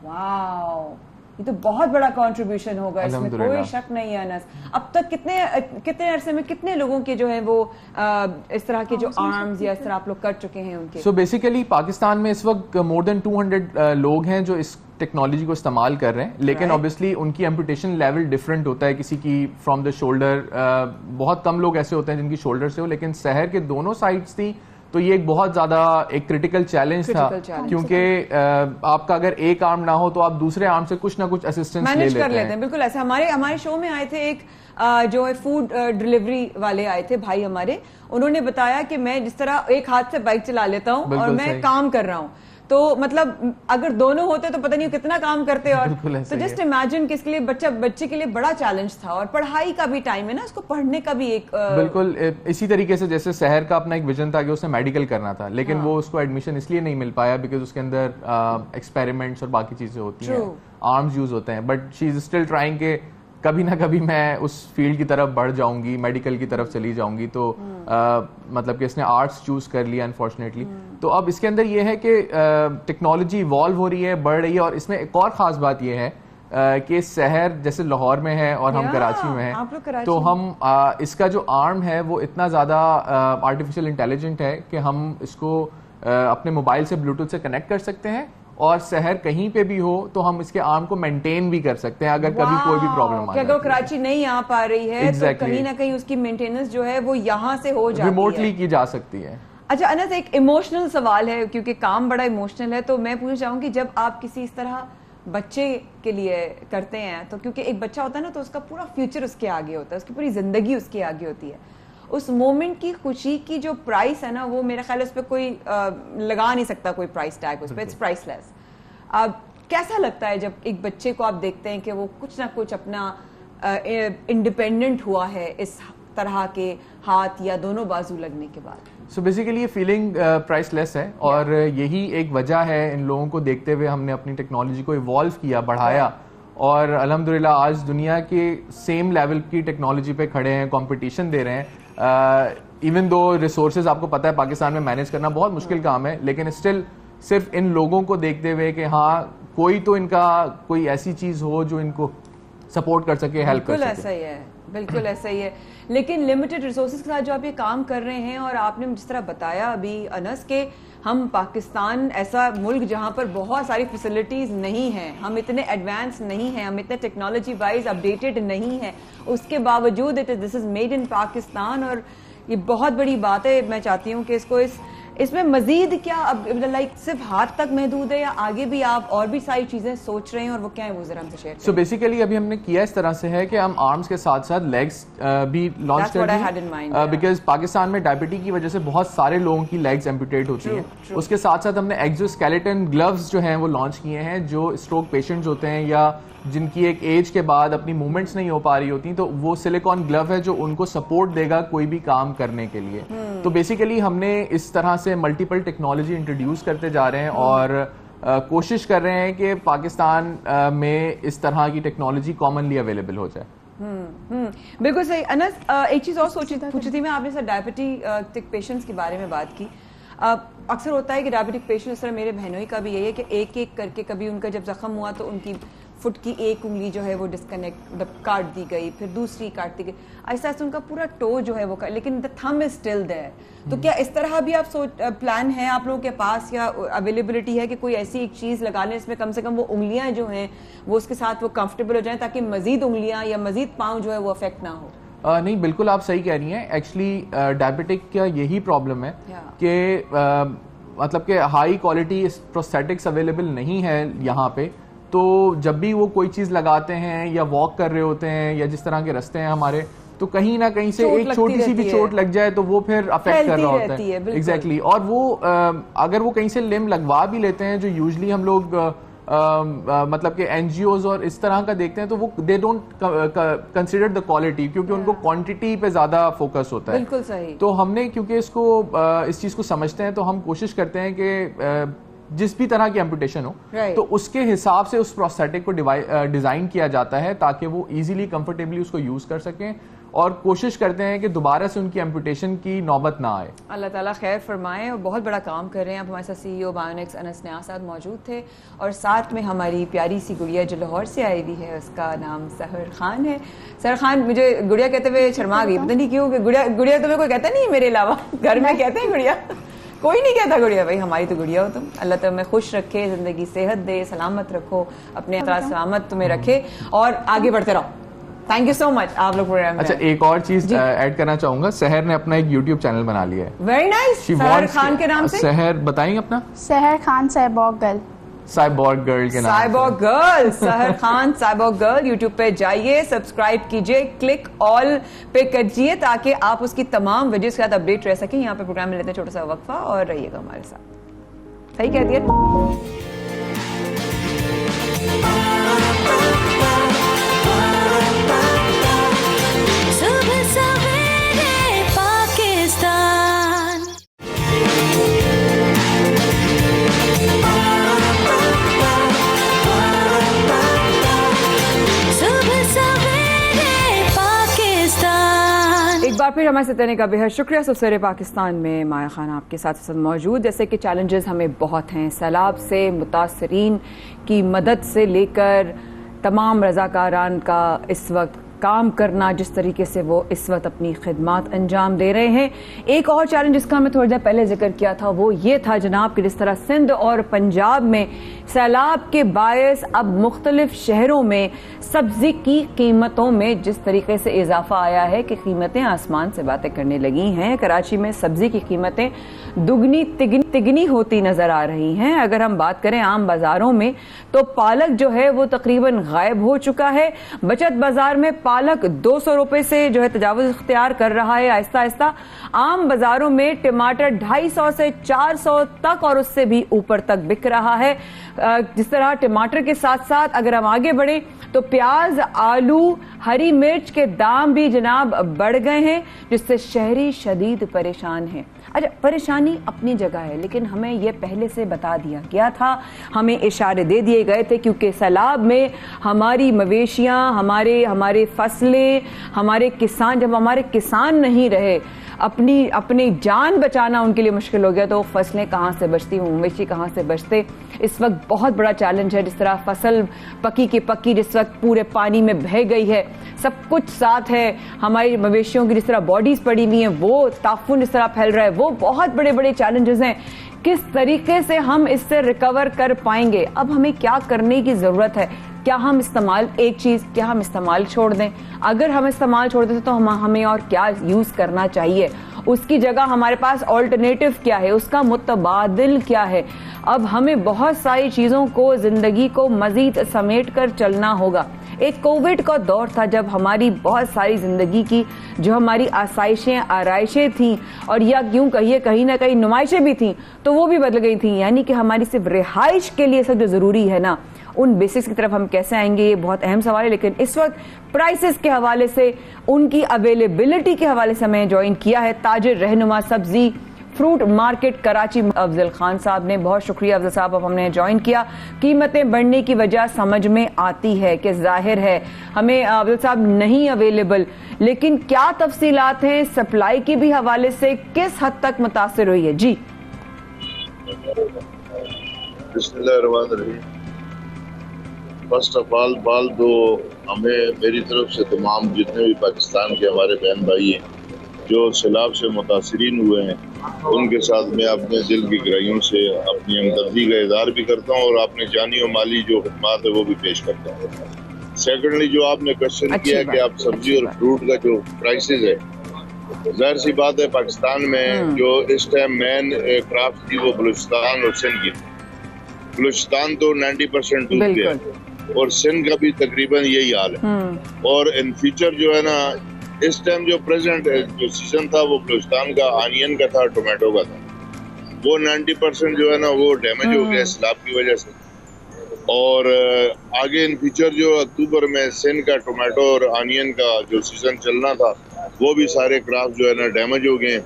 Wow, یہ تو بہت بڑا کنٹریبیوشن ہوگا, اس میں کوئی شک نہیں ہے. انس, اب تک کتنے عرصے میں کتنے لوگوں کے جو ہیں وہ اس طرح کے جو آرمز یا اس طرح آپ لوگ کر چکے ہیں ان کے؟ سو بیسیکلی پاکستان میں اس وقت مور دین 200 لوگ ہیں جو اس ٹیکنالوجی کو استعمال کر رہے ہیں, لیکن obviously ان کی ایمپوٹیشن لیول ڈفرینٹ ہوتا ہے. کسی کی فرام دا شولڈر, بہت کم لوگ ایسے ہوتے ہیں جن کی شولڈر سے ہو, لیکن سحر کے دونوں سائڈس تھی. تو یہ ایک بہت زیادہ ایک کریٹیکل چیلنج تھا, کیونکہ آپ کا اگر ایک آرم نہ ہو تو آپ دوسرے آرم سے کچھ نہ کچھ اسسٹنس لے لیتے ہیں. بالکل ایسے ہمارے شو میں آئے تھے ایک جو ہے فوڈ ڈیلیوری والے آئے تھے بھائی ہمارے, انہوں نے بتایا کہ میں جس طرح ایک ہاتھ سے بائک چلا لیتا ہوں اور میں کام کر رہا ہوں, تو مطلب اگر دونوں ہوتے تو پتہ نہیں کتنا کام کرتے. اور تو جسٹ امیجن کہ اس کے لیے بچے کے لیے بڑا چیلنج تھا, اور پڑھائی کا بھی ٹائم ہے نا, اس کو پڑھنے کا بھی ایک بالکل اسی طریقے سے جیسے سحر کا اپنا ایک ویژن تھا کہ اس نے میڈیکل کرنا تھا, لیکن وہ اس کو ایڈمیشن اس لیے نہیں مل پایا بیکاز اس کے اندر ایکسپیریمنٹس اور باقی چیزیں ہوتی ہیں, آرمز یوز ہوتے ہیں. But she is still trying کہ کبھی نہ کبھی میں اس فیلڈ کی طرف بڑھ جاؤں گی, میڈیکل کی طرف چلی جاؤں گی. تو مطلب کہ اس نے آرٹس چوز کر لیا انفارچونیٹلی. تو اب اس کے اندر یہ ہے کہ ٹیکنالوجی ایوالو ہو رہی ہے, بڑھ رہی ہے, اور اس میں ایک اور خاص بات یہ ہے کہ سحر جیسے لاہور میں ہے اور ہم کراچی میں ہیں, تو ہم اس کا جو آرم ہے وہ اتنا زیادہ آرٹیفیشل انٹیلیجنٹ ہے کہ ہم اس کو اپنے موبائل سے بلوٹوتھ سے کنیکٹ کر سکتے ہیں, اور سحر کہیں پہ بھی ہو تو ہم اس کے آرم کو مینٹین بھی کر سکتے ہیں اگر کبھی کوئی بھی پرابلم آئے. اگر کراچی نہیں آ پا رہی ہے تو کہیں نہ کہیں اس کی مینٹیننس جو ہے وہ یہاں سے ہو جاتی ہے, ریموٹلی کی جا سکتی ہے. اچھا انس, ایک ایموشنل سوال ہے کیونکہ کام بڑا ایموشنل ہے, تو میں پوچھنا چاہوں کہ جب آپ کسی اس طرح بچے کے لیے کرتے ہیں, تو کیونکہ ایک بچہ ہوتا ہے نا تو اس کا پورا فیوچر اس کے آگے ہوتا ہے, اس کی پوری زندگی اس کے آگے ہوتی ہے. اس مومنٹ کی خوشی کی جو پرائس ہے نا, وہ میرا خیال اس پہ کوئی لگا نہیں سکتا کوئی پرائس ٹیگ اس پہ, اٹس پرائس لیس. اب کیسا لگتا ہے جب ایک بچے کو آپ دیکھتے ہیں کہ وہ کچھ نہ کچھ اپنا انڈیپینڈنٹ ہوا ہے اس طرح کے ہاتھ یا دونوں بازو لگنے کے بعد؟ سو بیسیکلی یہ فیلنگ پرائس لیس ہے, اور یہی ایک وجہ ہے ان لوگوں کو دیکھتے ہوئے ہم نے اپنی ٹیکنالوجی کو ایوالو کیا, بڑھایا, اور الحمدللہ آج دنیا کے سیم لیول کی ٹیکنالوجی پہ کھڑے ہیں, کمپٹیشن دے رہے ہیں. ایون دو ریسورسز آپ کو پتہ ہے پاکستان میں مینیج کرنا بہت مشکل کام ہے, لیکن اسٹل صرف ان لوگوں کو دیکھتے ہوئے کہ ہاں کوئی تو ان کا کوئی ایسی چیز ہو جو ان کو سپورٹ کر سکے, ہیلپ کر سکے. بالکل ایسا ہی ہے, بالکل ایسا ہی ہے. لیکن لمیٹڈ ریسورسز کے ساتھ جو آپ یہ کام کر رہے ہیں, اور آپ نے جس طرح بتایا ابھی انس کہ ہم پاکستان ایسا ملک جہاں پر بہت ساری فیسلٹیز نہیں ہیں, ہم اتنے ایڈوانس نہیں ہیں, ہم اتنے ٹیکنالوجی وائز اپڈیٹڈ نہیں ہیں, اس کے باوجود دس از میڈ ان پاکستان, اور یہ بہت بڑی بات ہے. میں چاہتی ہوں کہ اس کو اس میں مزید کیا اب لائک صرف ہاتھ تک محدود ہے, یا آگے بھی آپ اور بھی ساری چیزیں سوچ رہے ہیں, اور وہ کیا ہے وہ ذرا ہم سے شیئر کریں. سو بیسیکلی ابھی ہم نے کیا اس طرح سے ہے کہ ہم آرمز کے ساتھ ساتھ لیگز بھی لانچ کر دیں, بیکاز پاکستان میں ڈائبٹی کی وجہ سے بہت سارے لوگوں کی لیگز ایمپوٹیٹ ہوتی ہیں. اس کے ساتھ ساتھ ہم نے ایگزوسکیلیٹن گلوز جو ہیں وہ لانچ کیے ہیں, جو اسٹروک پیشنٹس ہوتے ہیں یا جن کی ایک ایج کے بعد اپنی موومنٹس نہیں ہو پا رہی ہوتی, تو وہ سلیکون گلو ہے جو ان کو سپورٹ دے گا کوئی بھی کام کرنے کے لیے. تو بیسیکلی ہم نے اس طرح سے ملٹیپل ٹیکنالوجی انٹروڈیوس کرتے جا رہے ہیں, اور کوشش کر رہے ہیں کہ پاکستان میں اس طرح کی ٹیکنالوجی کامنلی اویلیبل ہو جائے. بالکل صحیح. انس, ایک چیز اور پوچھی تھی میں, آپ نے سر ڈائبٹک پیشنٹس کے بارے میں بات کی. اکثر ہوتا ہے کہ ڈائبٹک پیشنٹ, اس طرح میرے بہنوئی کا بھی یہی ہے کہ ایک ایک کر کے کبھی ان کا جب زخم ہوا تو ان کی فٹ کی ایک انگلی جو ہے وہ ڈسکنیکٹ کاٹ دی گئی, پھر دوسری کاٹ دی گئی, ایسا ایسا ان کا پورا ٹو جو ہے وہ, لیکن دا تھم از اسٹل دیئر. تو کیا اس طرح بھی آپ پلان ہے آپ لوگوں کے پاس, یا اویلیبلٹی ہے کہ کوئی ایسی ایک چیز لگا لیں جس میں کم سے کم وہ انگلیاں جو ہیں وہ اس کے ساتھ وہ کمفرٹیبل ہو جائیں, تاکہ مزید انگلیاں یا مزید پاؤں جو ہے وہ افیکٹ نہ ہو؟ نہیں, بالکل آپ صحیح کہہ رہی ہیں. ایکچولی ڈائبٹک کا یہی پرابلم ہے کہ مطلب کہ ہائی کوالٹی پروستھیٹکس اویلیبل نہیں ہے یہاں پہ, تو جب بھی وہ کوئی چیز لگاتے ہیں یا واک کر رہے ہوتے ہیں یا جس طرح کے رستے ہیں ہمارے, تو کہیں نہ کہیں سے ایک چھوٹی سی بھی چوٹ لگ جائے تو وہ پھر افیکٹ کر رہا ہوتا ہے. ایگزیکٹلی. اور وہ اگر وہ کہیں سے لم لگوا بھی لیتے ہیں, جو یوزلی ہم لوگ مطلب کہ این جی اوز اور اس طرح کا دیکھتے ہیں, تو وہ they don't consider the quality, کیونکہ ان کو کوانٹٹی پہ زیادہ فوکس ہوتا ہے. بالکل صحیح. تو ہم نے کیونکہ اس چیز کو سمجھتے ہیں, تو ہم کوشش کرتے ہیں کہ جس بھی طرح کی ایمپوٹیشن ہو, تو اس کے حساب سے اس پروستھیٹک کو ڈیزائن کیا جاتا ہے تاکہ وہ ایزیلی کمفرٹیبلی اس کو یوز کر سکیں, اور کوشش کرتے ہیں کہ دوبارہ سے ان کی ایمپوٹیشن کی نوبت نہ آئے. اللہ تعالیٰ خیر فرمائے, اور بہت بڑا کام کر رہے ہیں. اب ہمارے ساتھ CEO بایونکس انس نیاز صاحب موجود تھے, اور ساتھ میں ہماری پیاری سی گڑیا جو لاہور سے آئی ہوئی ہے, اس کا نام سحر خان ہے. سحر خان, مجھے گڑیا کہتے ہوئے شرما گئی, پتہ نہیں کیوں, کہ گڑیا تمہیں کوئی کہتا نہیں میرے علاوہ, گھر میں کہتے ہیں گڑیا, کوئی نہیں کہتا گڑیا. بھائی ہماری تو گڑیا ہو تم. اللہ تمہیں خوش رکھے, زندگی صحت دے, سلامت رکھو, اپنے سلامت تمہیں رکھے, اور آگے بڑھتے رہو. تھینک یو سو مچ. آپ لوگ پروگرام. اچھا, ایک اور چیز ایڈ کرنا چاہوں گا, سحر نے اپنا ایک یوٹیوب چینل بنا لیا ہے. Very nice. سحر خان کے نام سے. سحر بتائیں اپنا. Sahar Khan cyborg girl. Cyborg girl کے نام. Cyborg girl, Sahar Khan cyborg girl. YouTube پہ جائیے, سبسکرائب کیجئے, کلک آل پہ کیجئے تاکہ آپ اس کی تمام ویڈیوز کے ساتھ اپڈیٹ رہ سکیں. یہاں پہ پروگرام میں لیتے ہیں چھوٹا سا وقفہ, اور رہیے گا ہمارے ساتھ. صحیح کہہ دیا. پھر ہمارے ساتھ رہنے کا بے حد شکریہ. سبسرے پاکستان میں مایا خان آپ کے ساتھ موجود. جیسے کہ چیلنجز ہمیں بہت ہیں, سیلاب سے متاثرین کی مدد سے لے کر تمام رضاکاران کا اس وقت کام کرنا, جس طریقے سے وہ اس وقت اپنی خدمات انجام دے رہے ہیں. ایک اور چیلنج جس کا میں تھوڑی دیر پہلے ذکر کیا تھا وہ یہ تھا جناب کہ جس طرح سندھ اور پنجاب میں سیلاب کے باعث اب مختلف شہروں میں سبزی کی قیمتوں میں جس طریقے سے اضافہ آیا ہے کہ قیمتیں آسمان سے باتیں کرنے لگی ہیں. کراچی میں سبزی کی قیمتیں دگنی تگنی ہوتی نظر آ رہی ہیں. اگر ہم بات کریں عام بازاروں میں تو پالک جو ہے وہ تقریباً غائب ہو چکا ہے. بچت بازار میں پالک 200 روپے سے جو ہے تجاوز اختیار کر رہا ہے آہستہ آہستہ. عام بازاروں میں ٹماٹر 250 سے 400 تک اور اس سے بھی اوپر تک بک رہا ہے. جس طرح ٹماٹر کے ساتھ ساتھ اگر ہم آگے بڑھیں تو پیاز, آلو, ہری مرچ کے دام بھی جناب بڑھ گئے ہیں, جس سے شہری شدید پریشان ہیں. اچھا, پریشانی اپنی جگہ ہے, لیکن ہمیں یہ پہلے سے بتا دیا گیا تھا, ہمیں اشارے دے دیے گئے تھے, کیونکہ سیلاب میں ہماری مویشیاں, ہمارے فصلیں, ہمارے کسان, جب ہمارے کسان نہیں رہے, اپنی جان بچانا ان کے لیے مشکل ہو گیا, تو فصلیں کہاں سے بچتی, مویشی کہاں سے بچتے. اس وقت بہت بڑا چیلنج ہے. جس طرح فصل پکی کی پکی جس وقت پورے پانی میں بہہ گئی ہے, سب کچھ ساتھ ہے, ہماری مویشیوں کی جس طرح باڈیز پڑی ہوئی ہیں, وہ تعفن اس طرح پھیل رہا ہے, وہ بہت بڑے بڑے چیلنجز ہیں. کس طریقے سے ہم اس سے ریکور کر پائیں گے؟ اب ہمیں کیا کرنے کی ضرورت ہے؟ کیا ہم استعمال چھوڑ دیں؟ اگر ہم استعمال چھوڑ دیں تو ہمیں اور کیا یوز کرنا چاہیے؟ اس کی جگہ ہمارے پاس آلٹرنیٹو کیا ہے, اس کا متبادل کیا ہے؟ اب ہمیں بہت ساری چیزوں کو, زندگی کو مزید سمیٹ کر چلنا ہوگا. ایک کووڈ کا دور تھا جب ہماری بہت ساری زندگی کی جو ہماری آسائشیں, آرائشیں تھیں, اور یا کیوں کہیے کہیں نہ کہیں نمائشیں بھی تھیں, تو وہ بھی بدل گئی تھیں. یعنی کہ ہماری صرف رہائش کے لیے سب جو ضروری ہے نا, ان بیسکس کی طرف ہم کیسے آئیں گے, یہ بہت اہم سوال ہے. لیکن اس وقت پرائسز کے حوالے سے, ان کی اویلیبلٹی کے حوالے سے میں جوائن کیا ہے تاجر رہنما سبزی فروٹ مارکیٹ کراچی افضل خان صاحب نے. بہت شکریہ افضل صاحب, اب ہم نے جوائن کیا. قیمتیں بڑھنے کی وجہ سمجھ میں آتی ہے کہ ظاہر ہے ہمیں افضل صاحب نہیں اویلیبل, لیکن کیا تفصیلات ہیں سپلائی کے بھی حوالے سے, کس حد تک متاثر ہوئی ہے؟ جی بسم اللہ الرحمن الرحیم. فرسٹ آف آل تو ہمیں میری طرف سے تمام جتنے بھی پاکستان کے ہمارے بہن بھائی ہیں جو سیلاب سے متاثرین ہوئے ہیں, ان کے ساتھ میں اپنے دل کی گہرائیوں سے اپنی ہمدردی کا اظہار بھی کرتا ہوں, اور اپنے جانی و مالی جو خدمات ہے وہ بھی پیش کرتا ہوں. سیکنڈلی, جو آپ نے کوشچن کیا کہ آپ سبزی اور فروٹ کا جو پرائسز ہے, ظاہر سی بات ہے پاکستان میں جو اس ٹائم مین کرافٹ تھی وہ بلوچستان اور سندھ کی. بلوچستان تو 90% ڈوب گیا, اور سندھ کا بھی تقریباً یہی حال ہے. اور ان فیوچر جو ہے نا, اس ٹائم جو پریزنٹ جو سیزن تھا وہ بلوچستان کا آنین کا تھا, ٹومیٹو کا تھا, وہ 90% جو ہے نا وہ ڈیمیج ہو گیا سیلاب کی وجہ سے. اور آگے ان فیوچر جو اکتوبر میں سندھ کا ٹومیٹو اور آنین کا جو سیزن چلنا تھا وہ بھی سارے کراپ جو ہے نا ڈیمیج ہو گئے.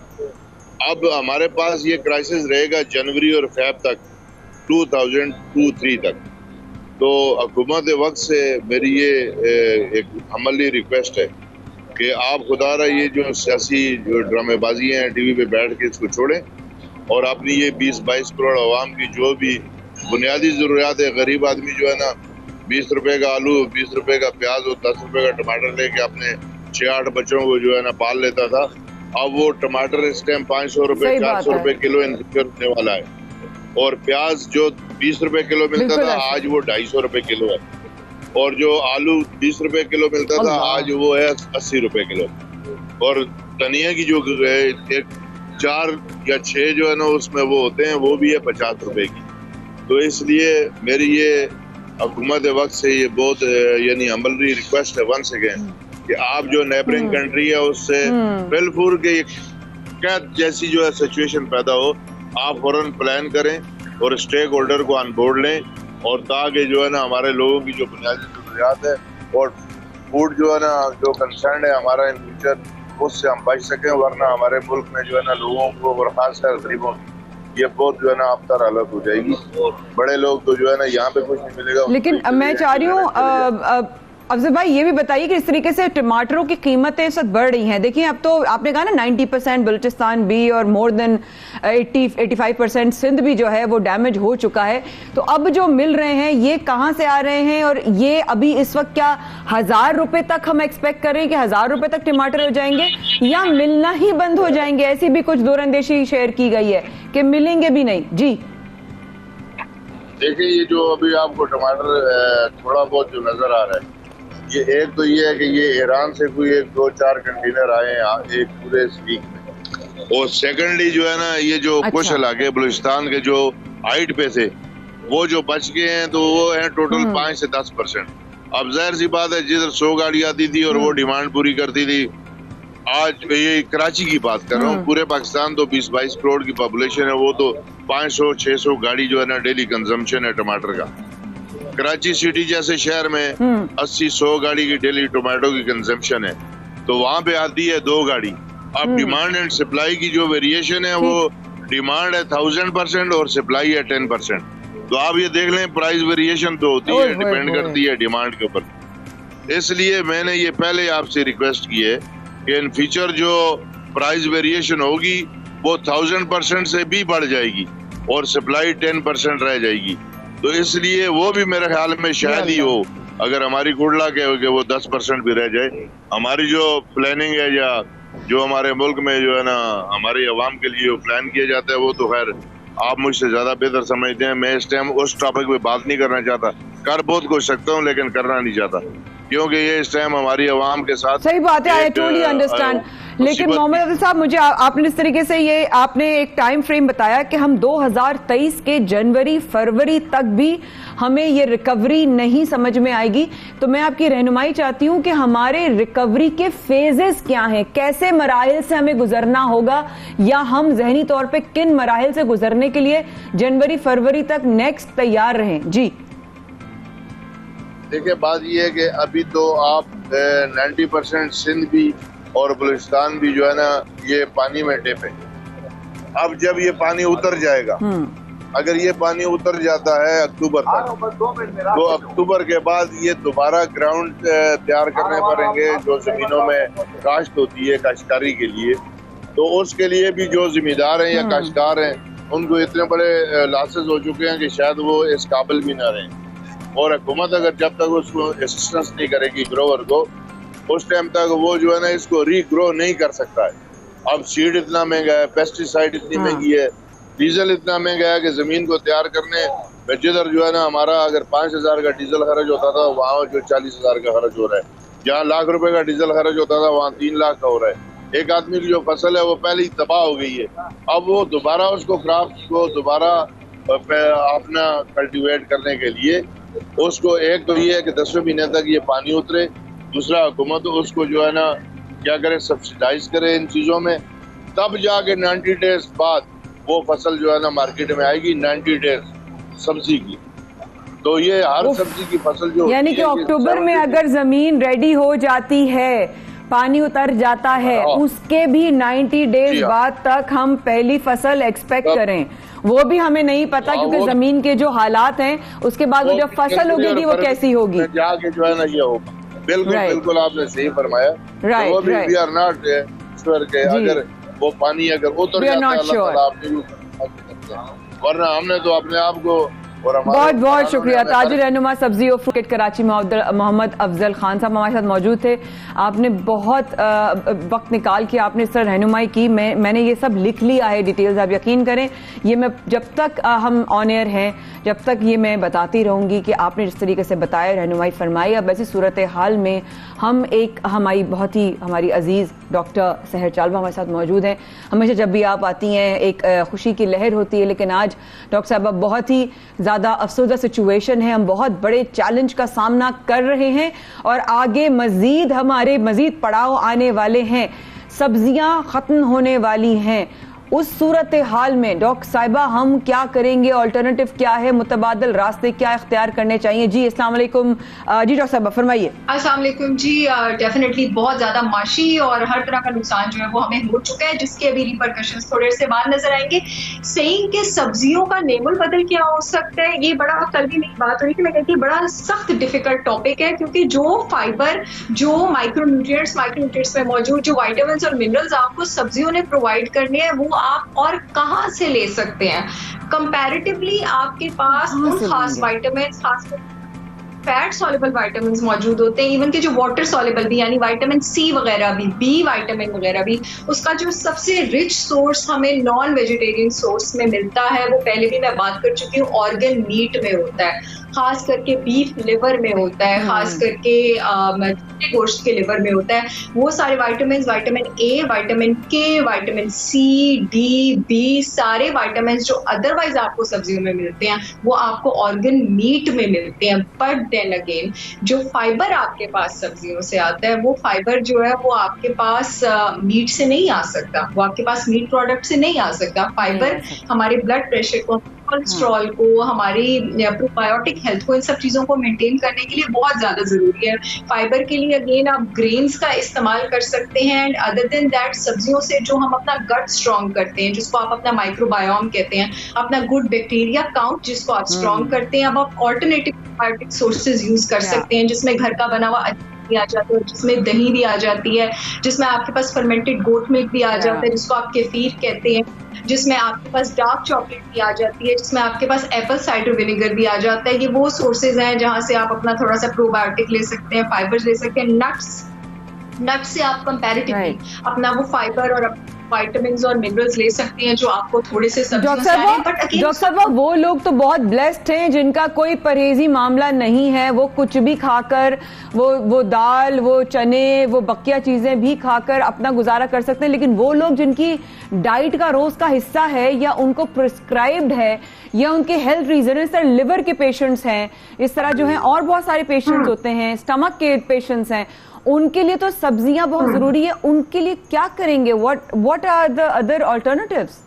اب ہمارے پاس یہ کرائسس رہے گا جنوری اور فیب تک, 2002-03 تک. تو حکومت وقت سے میری یہ ایک عملی ریکویسٹ ہے کہ آپ خدا رہا یہ جو سیاسی جو ڈرامے بازی ہیں ٹی وی پہ بیٹھ کے اس کو چھوڑیں اور اپنی یہ 20-22 کروڑ عوام کی جو بھی بنیادی ضروریات ہے. غریب آدمی جو ہے نا 20 روپے کا آلو, 20 روپے کا پیاز اور 10 روپے کا ٹماٹر لے کے اپنے 6-8 بچوں کو جو ہے نا پال لیتا تھا. اب وہ ٹماٹر اس ٹائم 500 روپے 400 روپے کلو ہونے والا ہے, اور پیاز جو 20 روپے کلو ملتا تھا آج وہ 250 روپے کلو ہے, اور جو آلو 20 روپے کلو ملتا تھا آج وہ ہے 80 روپے کلو, اور دھنیا کی جو 4 یا 6 جو ہے نا اس میں وہ ہوتے ہیں وہ بھی ہے 50 روپے کی. تو اس لیے میری یہ حکومت وقت سے یہ بہت یعنی عملی ریکویسٹ ہے ونس اگین کہ آپ جو نیبرنگ کنٹری ہے اس سے بالفور کے قید جیسی جو ہے سچویشن پیدا ہو آپ فوراً پلان کریں اور اسٹیک ہولڈر کو آن بورڈ لیں, اور تاکہ جو ہے نا ہمارے لوگوں کی جو بنیادی ضروریات ہے اور فوڈ جو ہے نا جو کنسرن ہے ہمارا ان فیوچر اس سے ہم بچ سکیں, ورنہ ہمارے ملک میں جو ہے نا لوگوں کو اور خاص کر غریبوں کی یہ بہت جو ہے نا ابتر حالت ہو جائے گی. بڑے لوگ تو جو ہے نا یہاں پہ کچھ نہیں ملے گا. لیکن میں چاہ رہی ہوں افضل بھائی یہ بھی بتائیے کہ اس طریقے سے ٹماٹروں کی قیمتیں اس وقت بڑھ رہی ہیں. دیکھیں اب تو آپ نے کہا نا 90% بلوچستان بھی اور مور دین 85% سندھ بھی جو ہے وہ ڈیمیج ہو چکا ہے. تو اب جو مل رہے ہیں یہ کہاں سے آ رہے ہیں, اور یہ ابھی اس وقت کیا 1000 روپے تک ہم ایکسپیکٹ کریں کہ 1000 روپے تک ٹماٹر ہو جائیں گے یا ملنا ہی بند ہو جائیں گے؟ ایسی بھی کچھ دور اندیشی شیئر کی گئی ہے کہ ملیں گے بھی نہیں. جی دیکھیں یہ جو ابھی آپ کو ٹماٹر تھوڑا بہت جو نظر آ رہا ہے یہ ایک تو یہ ہے کہ یہ ایران سے کوئی 1-2-4 کنٹینر آئے ہیں ایک پورے ویک میں, اور سیکنڈلی جو ہے نا یہ جو کچھ علاقے بلوچستان کے جو ہائٹ پہ تھے وہ جو بچ گئے ہیں تو وہ ہیں ٹوٹل 5 سے 10%. اب ظاہر سی بات ہے جدھر 100 گاڑی آتی تھی اور وہ ڈیمانڈ پوری کرتی تھی, آج یہ کراچی کی بات کر رہا ہوں, پورے پاکستان تو 20-22 کروڑ کی پاپولیشن ہے, وہ تو 500-600 گاڑی جو ہے نا ڈیلی کنزمپشن ہے ٹماٹر کا. کراچی سٹی جیسے شہر میں 80-100 گاڑی کی ڈیلی ٹومیٹو کی کنزمپشن ہے, تو وہاں پہ آتی ہے 2 گاڑی. اب ڈیمانڈ اینڈ سپلائی کی جو ویریشن ہے وہ ڈیمانڈ ہے 1000% اور سپلائی ہے 10%. تو آپ یہ دیکھ لیں پرائز ویریشن تو ہوتی ہے, ڈیپینڈ کرتی ہے ڈیمانڈ کے اوپر. اس لیے میں نے یہ پہلے آپ سے ریکویسٹ کی ہے کہ ان فیوچر جو پرائز ویریشن ہوگی وہ 1000% سے بھی بڑھ جائے گی اور سپلائی 10% رہ جائے گی. تو اس لیے وہ بھی میرے خیال میں شاید ہی ہو, اگر ہماری گڈ لک ہے کہ وہ 10% بھی رہ جائے. ہماری جو پلاننگ ہے یا جو ہمارے ملک میں جو ہے نا ہماری عوام کے لیے پلان کیا جاتا ہے وہ تو خیر آپ مجھ سے زیادہ بہتر سمجھتے ہیں. میں اس ٹائم اس ٹاپک پہ بات نہیں کرنا چاہتا, کر بہت کچھ سکتا ہوں لیکن کرنا نہیں چاہتا کیونکہ یہ اس ٹائم ہماری عوام کے ساتھ صحیح بات ہے. I totally understand. لیکن محمد افضل صاحب مجھے آپ نے اس طریقے سے یہ آپ نے ایک ٹائم فریم بتایا کہ ہم 2023 کے جنوری فروری تک بھی ہمیں یہ ریکوری نہیں سمجھ میں آئے گی. تو میں آپ کی رہنمائی چاہتی ہوں کہ ہمارے ریکوری کے فیزز کیا ہیں, کیسے مراحل سے ہمیں گزرنا ہوگا, یا ہم ذہنی طور پہ کن مراحل سے گزرنے کے لیے جنوری فروری تک نیکسٹ تیار رہیں. جی دیکھیں بات یہ ہے کہ ابھی تو آپ 90% سندھ بھی اور بلوچستان بھی جو ہے نا یہ پانی میں ڈپ ہے. اب جب یہ پانی اتر جائے گا, اگر یہ پانی اتر جاتا ہے اکتوبر تک, تو اکتوبر کے بعد یہ دوبارہ گراؤنڈ تیار کرنے پڑیں گے جو زمینوں میں کاشت ہوتی ہے کاشتکاری کے لیے. تو اس کے لیے بھی جو ذمہ دار ہیں یا کاشتکار ہیں ان کو اتنے بڑے لاسز ہو چکے ہیں کہ شاید وہ اس قابل بھی نہ رہیں. اور حکومت اگر جب تک اس کو اسسٹنس نہیں کرے گی گروور کو, اس ٹائم تک وہ جو ہے نا اس کو ری گرو نہیں کر سکتا ہے. اب سیڈ اتنا مہنگا ہے, پیسٹی سائڈ اتنی مہنگی ہے, ڈیزل اتنا مہنگا ہے کہ زمین کو تیار کرنے جدھر جو ہے نا ہمارا اگر 5000 کا ڈیزل خرچ ہوتا تھا وہاں جو 40000 کا خرچ ہو رہا ہے. جہاں ₹1,00,000 کا ڈیزل خرچ ہوتا تھا وہاں 3 لاکھ کا ہو رہا ہے. ایک آدمی کی جو فصل ہے وہ پہلے ہی تباہ ہو گئی ہے. اب وہ دوبارہ اس کو کرافٹ کو دوبارہ اپنا کلٹیویٹ کرنے کے لیے اس کو ایک تو یہ ہے کہ 10ویں مہینے تک یہ پانی اترے, دوسرا حکومت اس کو جو ہے نا کیا کرے سبسیڈائز کرے ان چیزوں میں, تب جا کے 90 ڈیز بعد وہ فصل جو ہے نا مارکیٹ میں آئے گی 90 ڈیز سبزی کی. تو یہ ہر سبزی کی فصل جو یعنی کہ اکتوبر میں اگر زمین ریڈی ہو جاتی ہے پانی اتر جاتا ہے اس کے بھی 90 ڈیز بعد تک ہم پہلی فصل ایکسپیکٹ کریں، وہ بھی ہمیں نہیں پتا، کیونکہ زمین کے جو حالات ہیں اس کے بعد وہ جب فصل ہوگی گی وہ کیسی ہوگی. جا کے جو ہے نا یہ ہوگا. بالکل بالکل آپ نے صحیح فرمایا. وہ بھی وی آر ناٹ شور کہ اگر وہ پانی اگر اتر جاتا ہے اللہ تعالیٰ آپ نے، ورنہ ہم نے تو اپنے آپ کو. بہت بہت شکریہ. تاجر رہنما سبزی اور فروٹ کراچی محمد افضل خان صاحب ہمارے ساتھ موجود تھے. آپ نے بہت وقت نکال کے آپ نے اس طرح رہنمائی کی. میں نے یہ سب لکھ لیا ہے ڈیٹیلز، آپ یقین کریں یہ میں جب تک ہم آن ایئر ہیں جب تک یہ میں بتاتی رہوں گی کہ آپ نے جس طریقے سے بتایا، رہنمائی فرمائی. اب ایسی صورتحال میں ہم ہماری عزیز ڈاکٹر سحر چالبہ ہمارے ساتھ موجود ہیں. ہمیشہ جب بھی آپ آتی ہیں ایک خوشی کی لہر ہوتی ہے، لیکن آج ڈاکٹر صاحبہ بہت ہی زیادہ افسردہ سچویشن ہے، ہم بہت بڑے چیلنج کا سامنا کر رہے ہیں اور آگے مزید پڑاؤ آنے والے ہیں، سبزیاں ختم ہونے والی ہیں. اس صورتحال میں ڈاکٹر صاحبہ ہم کیا کریں گے؟ آلٹرنیٹو کیا ہے؟ متبادل راستے کیا اختیار کرنے چاہیے؟ جی السلام علیکم. جی ڈاکٹر صاحبہ فرمائیے. السلام علیکم. جی ڈیفینیٹلی بہت زیادہ معاشی اور ہر طرح کا نقصان جو ہے وہ ہمیں ہو چکا ہے، جس کے ابھی ریپرکشنز تھوڑے سے بعد نظر آئیں گے. سیئنگ کہ سبزیوں کا نیم البدل کیا ہو سکتا ہے، یہ بڑا کل بھی میری بات ہو رہی تھی، میں کہتی بڑا سخت ڈیفیکلٹ ٹاپک ہے، کیونکہ جو فائبر، جو مائکرو نیوٹریئنٹس میں موجود جو وائٹامنس اور منرلز آپ کو سبزیوں نے پرووائڈ کرنے ہیں، وہ آپ اور کہاں سے لے سکتے ہیں؟ کمپیریٹیولی آپ کے پاس ان خاص وائٹامنس، خاص فیٹ سالبل وائٹامنس موجود ہوتے ہیں، ایون کہ جو واٹر سالبل بھی یعنی وائٹامن سی وغیرہ بھی، بی وائٹامن وغیرہ بھی، اس کا جو سب سے رچ سورس ہمیں نان ویجیٹیرین سورس میں ملتا ہے، وہ پہلے بھی میں بات کر چکی ہوں، آرگن میٹ میں ہوتا ہے، خاص کر کے بیف لیور میں ہوتا ہے، خاص کر کے گوشت کے لیور میں ہوتا ہے. وہ سارے وائٹامنس، وائٹامن اے، وائٹامن کے، وائٹامن سی، ڈی، بی، سارے وائٹامنس جو ادروائز آپ کو سبزیوں میں ملتے ہیں وہ آپ کو آرگن میٹ میں ملتے ہیں. بٹ دین اگین جو فائبر آپ کے پاس سبزیوں سے آتا ہے، وہ فائبر جو ہے وہ آپ کے پاس میٹ سے نہیں آ سکتا، وہ آپ کے پاس میٹ پروڈکٹ سے نہیں آ سکتا. فائبر ہمارے بلڈ پریشر کو، کولسٹرول کو، ہماری پروبایوٹک ہیلتھ کو، ان سب چیزوں کو مینٹین کرنے کے لیے بہت زیادہ ضروری ہے. فائبر کے لیے اگین آپ گرینز کا استعمال کر سکتے ہیں، اینڈ ادر دین دیٹ سبزیوں سے جو ہم اپنا گٹ اسٹرانگ کرتے ہیں، جس کو آپ اپنا مائکرو بایوم کہتے ہیں، اپنا گڈ بیکٹیریا کاؤنٹ جس کو آپ اسٹرانگ کرتے ہیں، اب آپ آلٹرنیٹیو بایوٹک سورسز یوز کر سکتے ہیں، جس میں گھر کا بنا ہوا بھی آ جاتا ہے، جس میں دہی بھی آ جاتی ہے، جس میں آپ کے پاس فرمنٹڈ گوٹ ملک بھی آ جاتا ہے جس کو آپ کیفیر کہتے ہیں، جس میں آپ کے پاس ڈارک چاکلیٹ بھی آ جاتی ہے، جس میں آپ کے پاس ایپل سائڈر ونیگر بھی آ جاتا ہے. یہ وہ سورسز ہیں جہاں سے آپ اپنا تھوڑا سا پرو بایوٹک لے سکتے ہیں، فائبر لے سکتے ہیں. نٹس سے آپ کمپیریٹیولی اپنا وہ فائبر اور وائٹامنز اور منرلز لے سکتے ہیں جو آپ کو تھوڑے سے سبزیوں سے آئے ہیں. ڈاکٹر صاحب وہ لوگ تو بہت بلیسڈ ہیں جن کا کوئی پرہیزی معاملہ نہیں ہے، وہ کچھ بھی کھا کر، وہ دال، وہ چنے، وہ بقیہ چیزیں بھی کھا کر اپنا گزارا کر سکتے ہیں. لیکن وہ لوگ جن کی ڈائٹ کا روز کا حصہ ہے یا ان کو پرسکرائبڈ ہے یا ان کے ہیلتھ ریزن، اس طرح لیور کے پیشنٹس ہیں، اس طرح جو ہیں اور بہت سارے پیشنٹس ہوتے ہیں، اسٹمک کے پیشنٹس ہیں، ان کے لیے تو سبزیاں بہت ضروری ہے. ان کے لیے کیا کریں گے؟ what are the other alternatives؟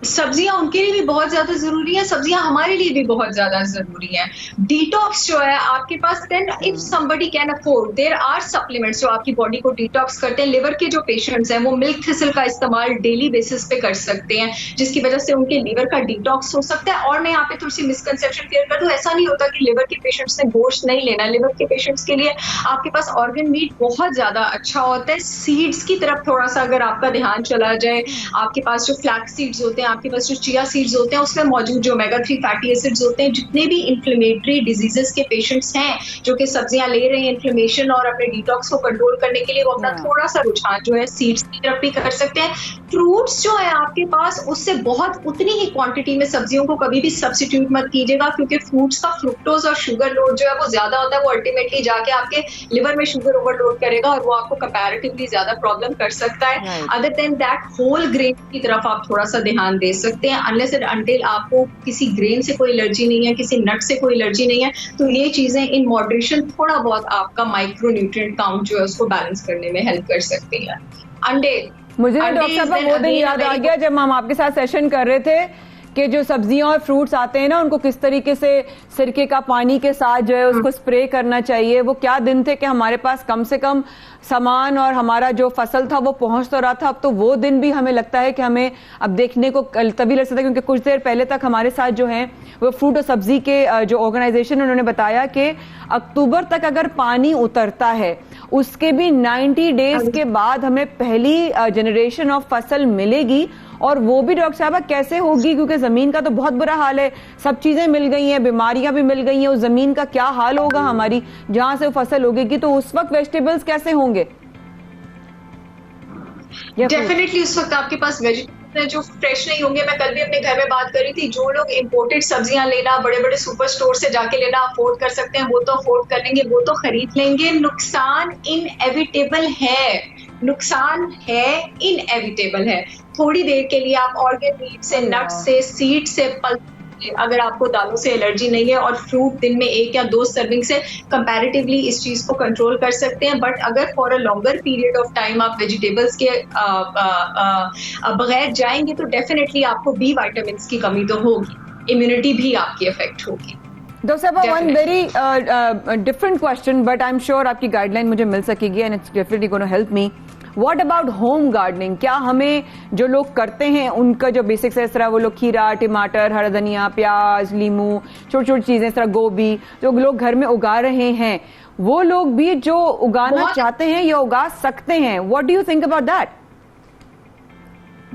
سبزیاں ان کے لیے بھی بہت زیادہ ضروری ہیں، سبزیاں ہمارے لیے بھی بہت زیادہ ضروری ہیں. ڈیٹاکس جو ہے آپ کے پاس، دین if somebody can afford there are supplements جو آپ کی باڈی کو ڈیٹاکس کرتے ہیں. لیور کے جو پیشنٹس ہیں وہ ملک تھسل کا استعمال ڈیلی بیسس پہ کر سکتے ہیں، جس کی وجہ سے ان کے لیور کا ڈیٹاکس ہو سکتا ہے. اور میں یہاں پہ تھوڑی سی مسکنسیپشن کلیئر کر دوں، ایسا نہیں ہوتا کہ لیور کے پیشنٹس نے گوشت نہیں لینا. لیور کے پیشنٹس کے لیے آپ کے پاس آرگن میٹ بہت زیادہ اچھا ہوتا ہے. سیڈس کی طرف تھوڑا سا اگر آپ کا دھیان چلا جائے، آپ کے پاس جو فلیکس سیڈز ہوتے ہیں، آپ کے پاس جو چیا سیڈز ہوتے ہیں، اس میں موجود جو اومیگا 3 فیٹی ایسڈز ہوتے ہیں. جتنے بھی انفلیمیٹری ڈیزیزز کے پیشنٹس ہیں جو کہ سبزیاں لے رہے ہیں انفلیمیشن اور اپنے ڈیٹاکس کو کنٹرول کرنے کے لیے، وہ اپنا تھوڑا سا رجحان جو ہے سیڈس کی طرف بھی کر سکتے ہیں. فروٹس جو ہے آپ کے پاس، اس سے بہت اتنی ہی کوانٹٹی میں سبزیوں کو کبھی بھی سبسٹیٹیوٹ مت کیجیے گا، کیونکہ فروٹس کا فرکٹوز اور شوگر لوڈ جو ہے وہ زیادہ ہوتا ہے. وہ الٹیمیٹلی جا کے آپ کے لیور میں شوگر اوور لوڈ کرے گا اور وہ آپ کو کمپیریٹیولی زیادہ پرابلم کر سکتا ہے. Other than that whole grain کی طرف آپ تھوڑا سا دھیان دے سکتے ہیں. انلیس اینڈ انٹل آپ کو کسی گرین سے کوئی الرجی نہیں ہے، کسی نٹ سے کوئی الرجی نہیں ہے، تو یہ چیزیں ان ماڈریشن تھوڑا بہت آپ کا مائکرو نیوٹرینٹ کاؤنٹ جو ہے اس کو بیلنس کرنے میں ہیلپ کر سکتی ہے. انڈے، مجھے ڈاکٹر صاحب وہ دن یاد آ گیا جب ہم آپ کے ساتھ سیشن کر رہے تھے کہ جو سبزیاں اور فروٹس آتے ہیں نا ان کو کس طریقے سے سرکے کا پانی کے ساتھ جو ہے اس کو اسپرے کرنا چاہیے. وہ کیا دن تھے کہ ہمارے پاس کم سے کم سامان اور ہمارا جو فصل تھا وہ پہنچ تو رہا تھا. اب تو وہ دن بھی ہمیں لگتا ہے کہ ہمیں اب دیکھنے کو تبھی لگ سکتا ہے, کیونکہ کچھ دیر پہلے تک ہمارے ساتھ جو ہیں وہ فروٹ اور سبزی کے جو آرگنائزیشن انہوں نے بتایا کہ اکتوبر تک اگر پانی اترتا ہے اس کے بھی 90 ڈیز کے بعد ہمیں پہلی جنریشن آف فصل ملے گی. اور وہ بھی ڈاکٹر صاحبہ کیسے ہوگی, کیونکہ زمین کا تو بہت برا حال ہے, سب چیزیں مل گئی ہیں, بیماریاں بھی مل گئی ہیں, اس زمین کا کیا حال ہوگا ہماری جہاں سے وہ فصل ہوگی گی, تو اس وقت ویجیٹیبلز کیسے ہوں گے؟ ڈیفینیٹلی اس وقت آپ کے پاس ویجیٹیبلز جو فریش نہیں ہوں گے. میں کل بھی اپنے گھر میں بات کر رہی تھی, جو لوگ امپورٹڈ سبزیاں لینا بڑے بڑے سپر سٹور سے جا کے لینا افورڈ کر سکتے ہیں وہ تو افورڈ کر لیں گے, وہ تو خرید لیں گے. نقصان انیویٹیبل ہے, نقصان ہے انیویٹیبل ہے. تھوڑی دیر کے لیے آپ آرگن میٹ سے, نٹ سے, سیڈ سے, اگر آپ کو دالوں سے الرجی نہیں ہے, اور فروٹ دن میں 1 یا 2 سرونگ سے کمپیریٹیولی اس چیز کو کنٹرول کر سکتے ہیں. بٹ اگر for a longer period of time آپ ویجیٹیبلس کے بغیر جائیں گے تو ڈیفینیٹلی آپ کو بی وائٹامنس کی کمی تو ہوگی, امیونٹی بھی آپ کی افیکٹ ہوگی. ڈاکٹر صاحبہ one very different question, but I am sure آپ کی گائیڈ لائن مجھے مل سکے گی and it's definitely gonna help me. What about home gardening? کیا ہمیں جو لوگ کرتے ہیں ان کا جو بیسکس ہے, اس طرح وہ لوگ کھیرا, ٹماٹر, ہرا دھنیا, پیاز, لیمو, چھوٹی چھوٹی چیزیں, اس طرح گوبھی جو لوگ گھر میں اگا رہے ہیں, وہ لوگ بھی جو اگانا چاہتے ہیں یا اگا سکتے ہیں, what do you think about that?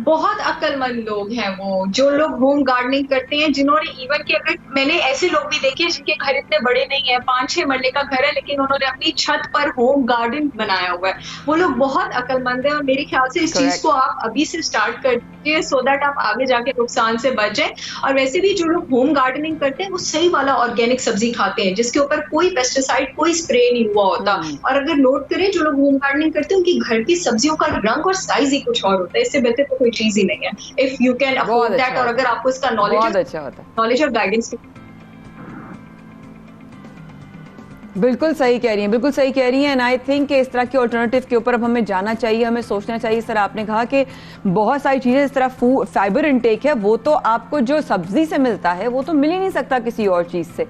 بہت عقل مند لوگ ہیں وہ جو لوگ ہوم گارڈننگ کرتے ہیں, جنہوں نے ایون کہ اگر میں نے ایسے لوگ بھی دیکھے جن کے گھر اتنے بڑے نہیں ہیں, 5-6 مرلے کا گھر ہے, لیکن انہوں نے اپنی چھت پر ہوم گارڈن بنایا ہوا ہے. وہ لوگ بہت عقل مند ہیں, اور میرے خیال سے اس چیز کو آپ ابھی سے اسٹارٹ کر دیجیے سو دیٹ آپ آگے جا کے نقصان سے بچ جائیں. اور ویسے بھی جو لوگ ہوم گارڈننگ کرتے ہیں وہ صحیح والا آرگینک سبزی کھاتے ہیں جس کے اوپر کوئی پیسٹیسائڈ, کوئی اسپرے نہیں ہوا ہوتا. اور اگر نوٹ کریں جو لوگ ہوم گارڈننگ کرتے ہیں ان کی گھر کی سبزیوں کا رنگ اور سائز ہی کچھ اور ہوتا ہے, اس سے بہتر تو کوئی چیز ہی نہیں ہے. If you can afford that, اور اگر آپ کو اس کا نالج اور گائیڈنس. بالکل صحیح کہہ رہی ہیں, بالکل صحیح کہہ رہی ہیں. اینڈ آئی تھنک کہ اس طرح کے آلٹرنیٹیو کے اوپر اب ہمیں جانا چاہیے, ہمیں سوچنا چاہیے. اس طرح آپ نے کہا کہ بہت ساری چیزیں, اس طرح فائبر انٹیک ہے وہ تو آپ کو جو سبزی سے ملتا ہے وہ تو مل ہی نہیں سکتا کسی اور چیز سے.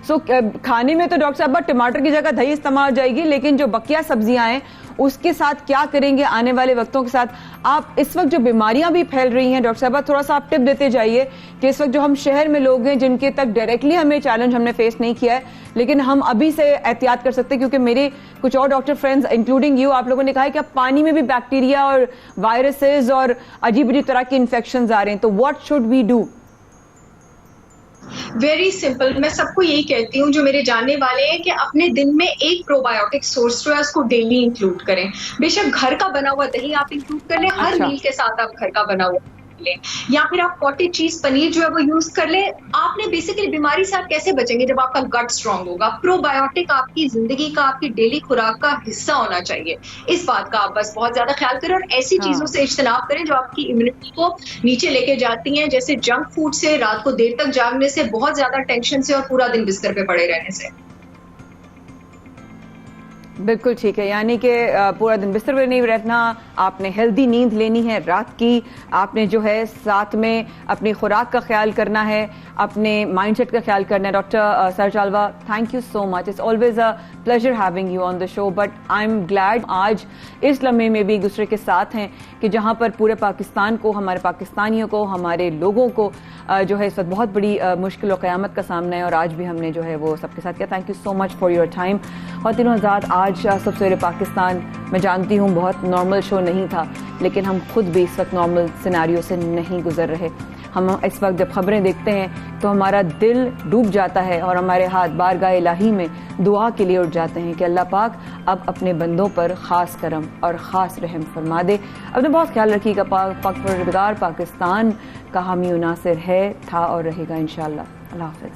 سو کھانے میں تو ڈاکٹر صاحب ٹماٹر کی جگہ دہی استعمال ہو جائے گی, لیکن جو بقیہ سبزیاں ہیں اس کے ساتھ کیا کریں گے آنے والے وقتوں کے ساتھ؟ آپ اس وقت جو بیماریاں بھی پھیل رہی ہیں ڈاکٹر صاحبہ, تھوڑا سا آپ ٹپ دیتے جائیے کہ اس وقت جو ہم شہر میں لوگ ہیں جن کے تک ڈائریکٹلی ہمیں چیلنج ہم نے فیس نہیں کیا ہے, لیکن ہم ابھی سے احتیاط کر سکتے ہیں, کیونکہ میرے کچھ اور ڈاکٹر فرینڈز انکلوڈنگ یو, آپ لوگوں نے کہا ہے کہ اب پانی میں بھی بیکٹیریا اور وائرسز اور عجیب عجیب طرح کے انفیکشنز آ رہے ہیں, تو what should we do? Very simple, میں سب کو یہی کہتی ہوں جو میرے جاننے والے ہیں کہ اپنے دن میں ایک پرو بایوٹک سورس جو ہے اس کو ڈیلی انکلوڈ کریں. بے شک گھر کا بنا ہوا دہی آپ انکلوڈ کر لیں, ہر میل کے ساتھ آپ گھر کا بنا ہوا لیں, یا پھر آپ کاٹیج چیز پنیر جو ہے وہ یوز کر لیں. آپ نے بیسیکلی بیماری سے آپ کیسے بچیں گے جب آپ کا گٹ اسٹرانگ ہوگا؟ پرو بایوٹک آپ کی زندگی کا, آپ کی ڈیلی خوراک کا حصہ ہونا چاہیے. اس بات کا آپ بس بہت زیادہ خیال کریں, اور ایسی چیزوں سے اجتناب کریں جو آپ کی امیونٹی کو نیچے لے کے جاتی ہیں, جیسے جنک فوڈ سے, رات کو دیر تک جاگنے سے, بہت زیادہ ٹینشن سے, اور پورا دن بستر پہ پڑے رہنے سے. بالکل ٹھیک ہے, یعنی کہ پورا دن بستر پہ نہیں رہنا, آپ نے ہیلدی نیند لینی ہے رات کی, آپ نے جو ہے ساتھ میں اپنی خوراک کا خیال کرنا ہے, اپنے مائنڈ سیٹ کا خیال کرنا ہے. Doctor sir Chalwa, thank you so much, it's always a pleasure having you on the show, but I am glad آج اس لمحے میں بھی ایک دوسرے کے ساتھ ہیں کہ جہاں پر پورے پاکستان کو, ہمارے پاکستانیوں کو, ہمارے لوگوں کو جو ہے اس وقت بہت بڑی مشکل و قیامت کا سامنا ہے, اور آج بھی ہم نے جو ہے وہ سب کے ساتھ کیا. Thank you so much for your time. خواتین و حضرات, آج سب سویرے پاکستان میں جانتی ہوں بہت نارمل شو نہیں تھا, لیکن ہم خود بھی اس وقت نارمل سیناریو سے نہیں گزر رہے. ہم اس وقت جب خبریں دیکھتے ہیں تو ہمارا دل ڈوب جاتا ہے, اور ہمارے ہاتھ بارگاہ الہی میں دعا کے لیے اٹھ جاتے ہیں کہ اللہ پاک اب اپنے بندوں پر خاص کرم اور خاص رحم فرما دے. اپنا بہت خیال رکھیے گا. پاک پروردگار پاکستان کا حامی و ناصر ہے, تھا اور رہے گا انشاءاللہ. اللہ حافظ.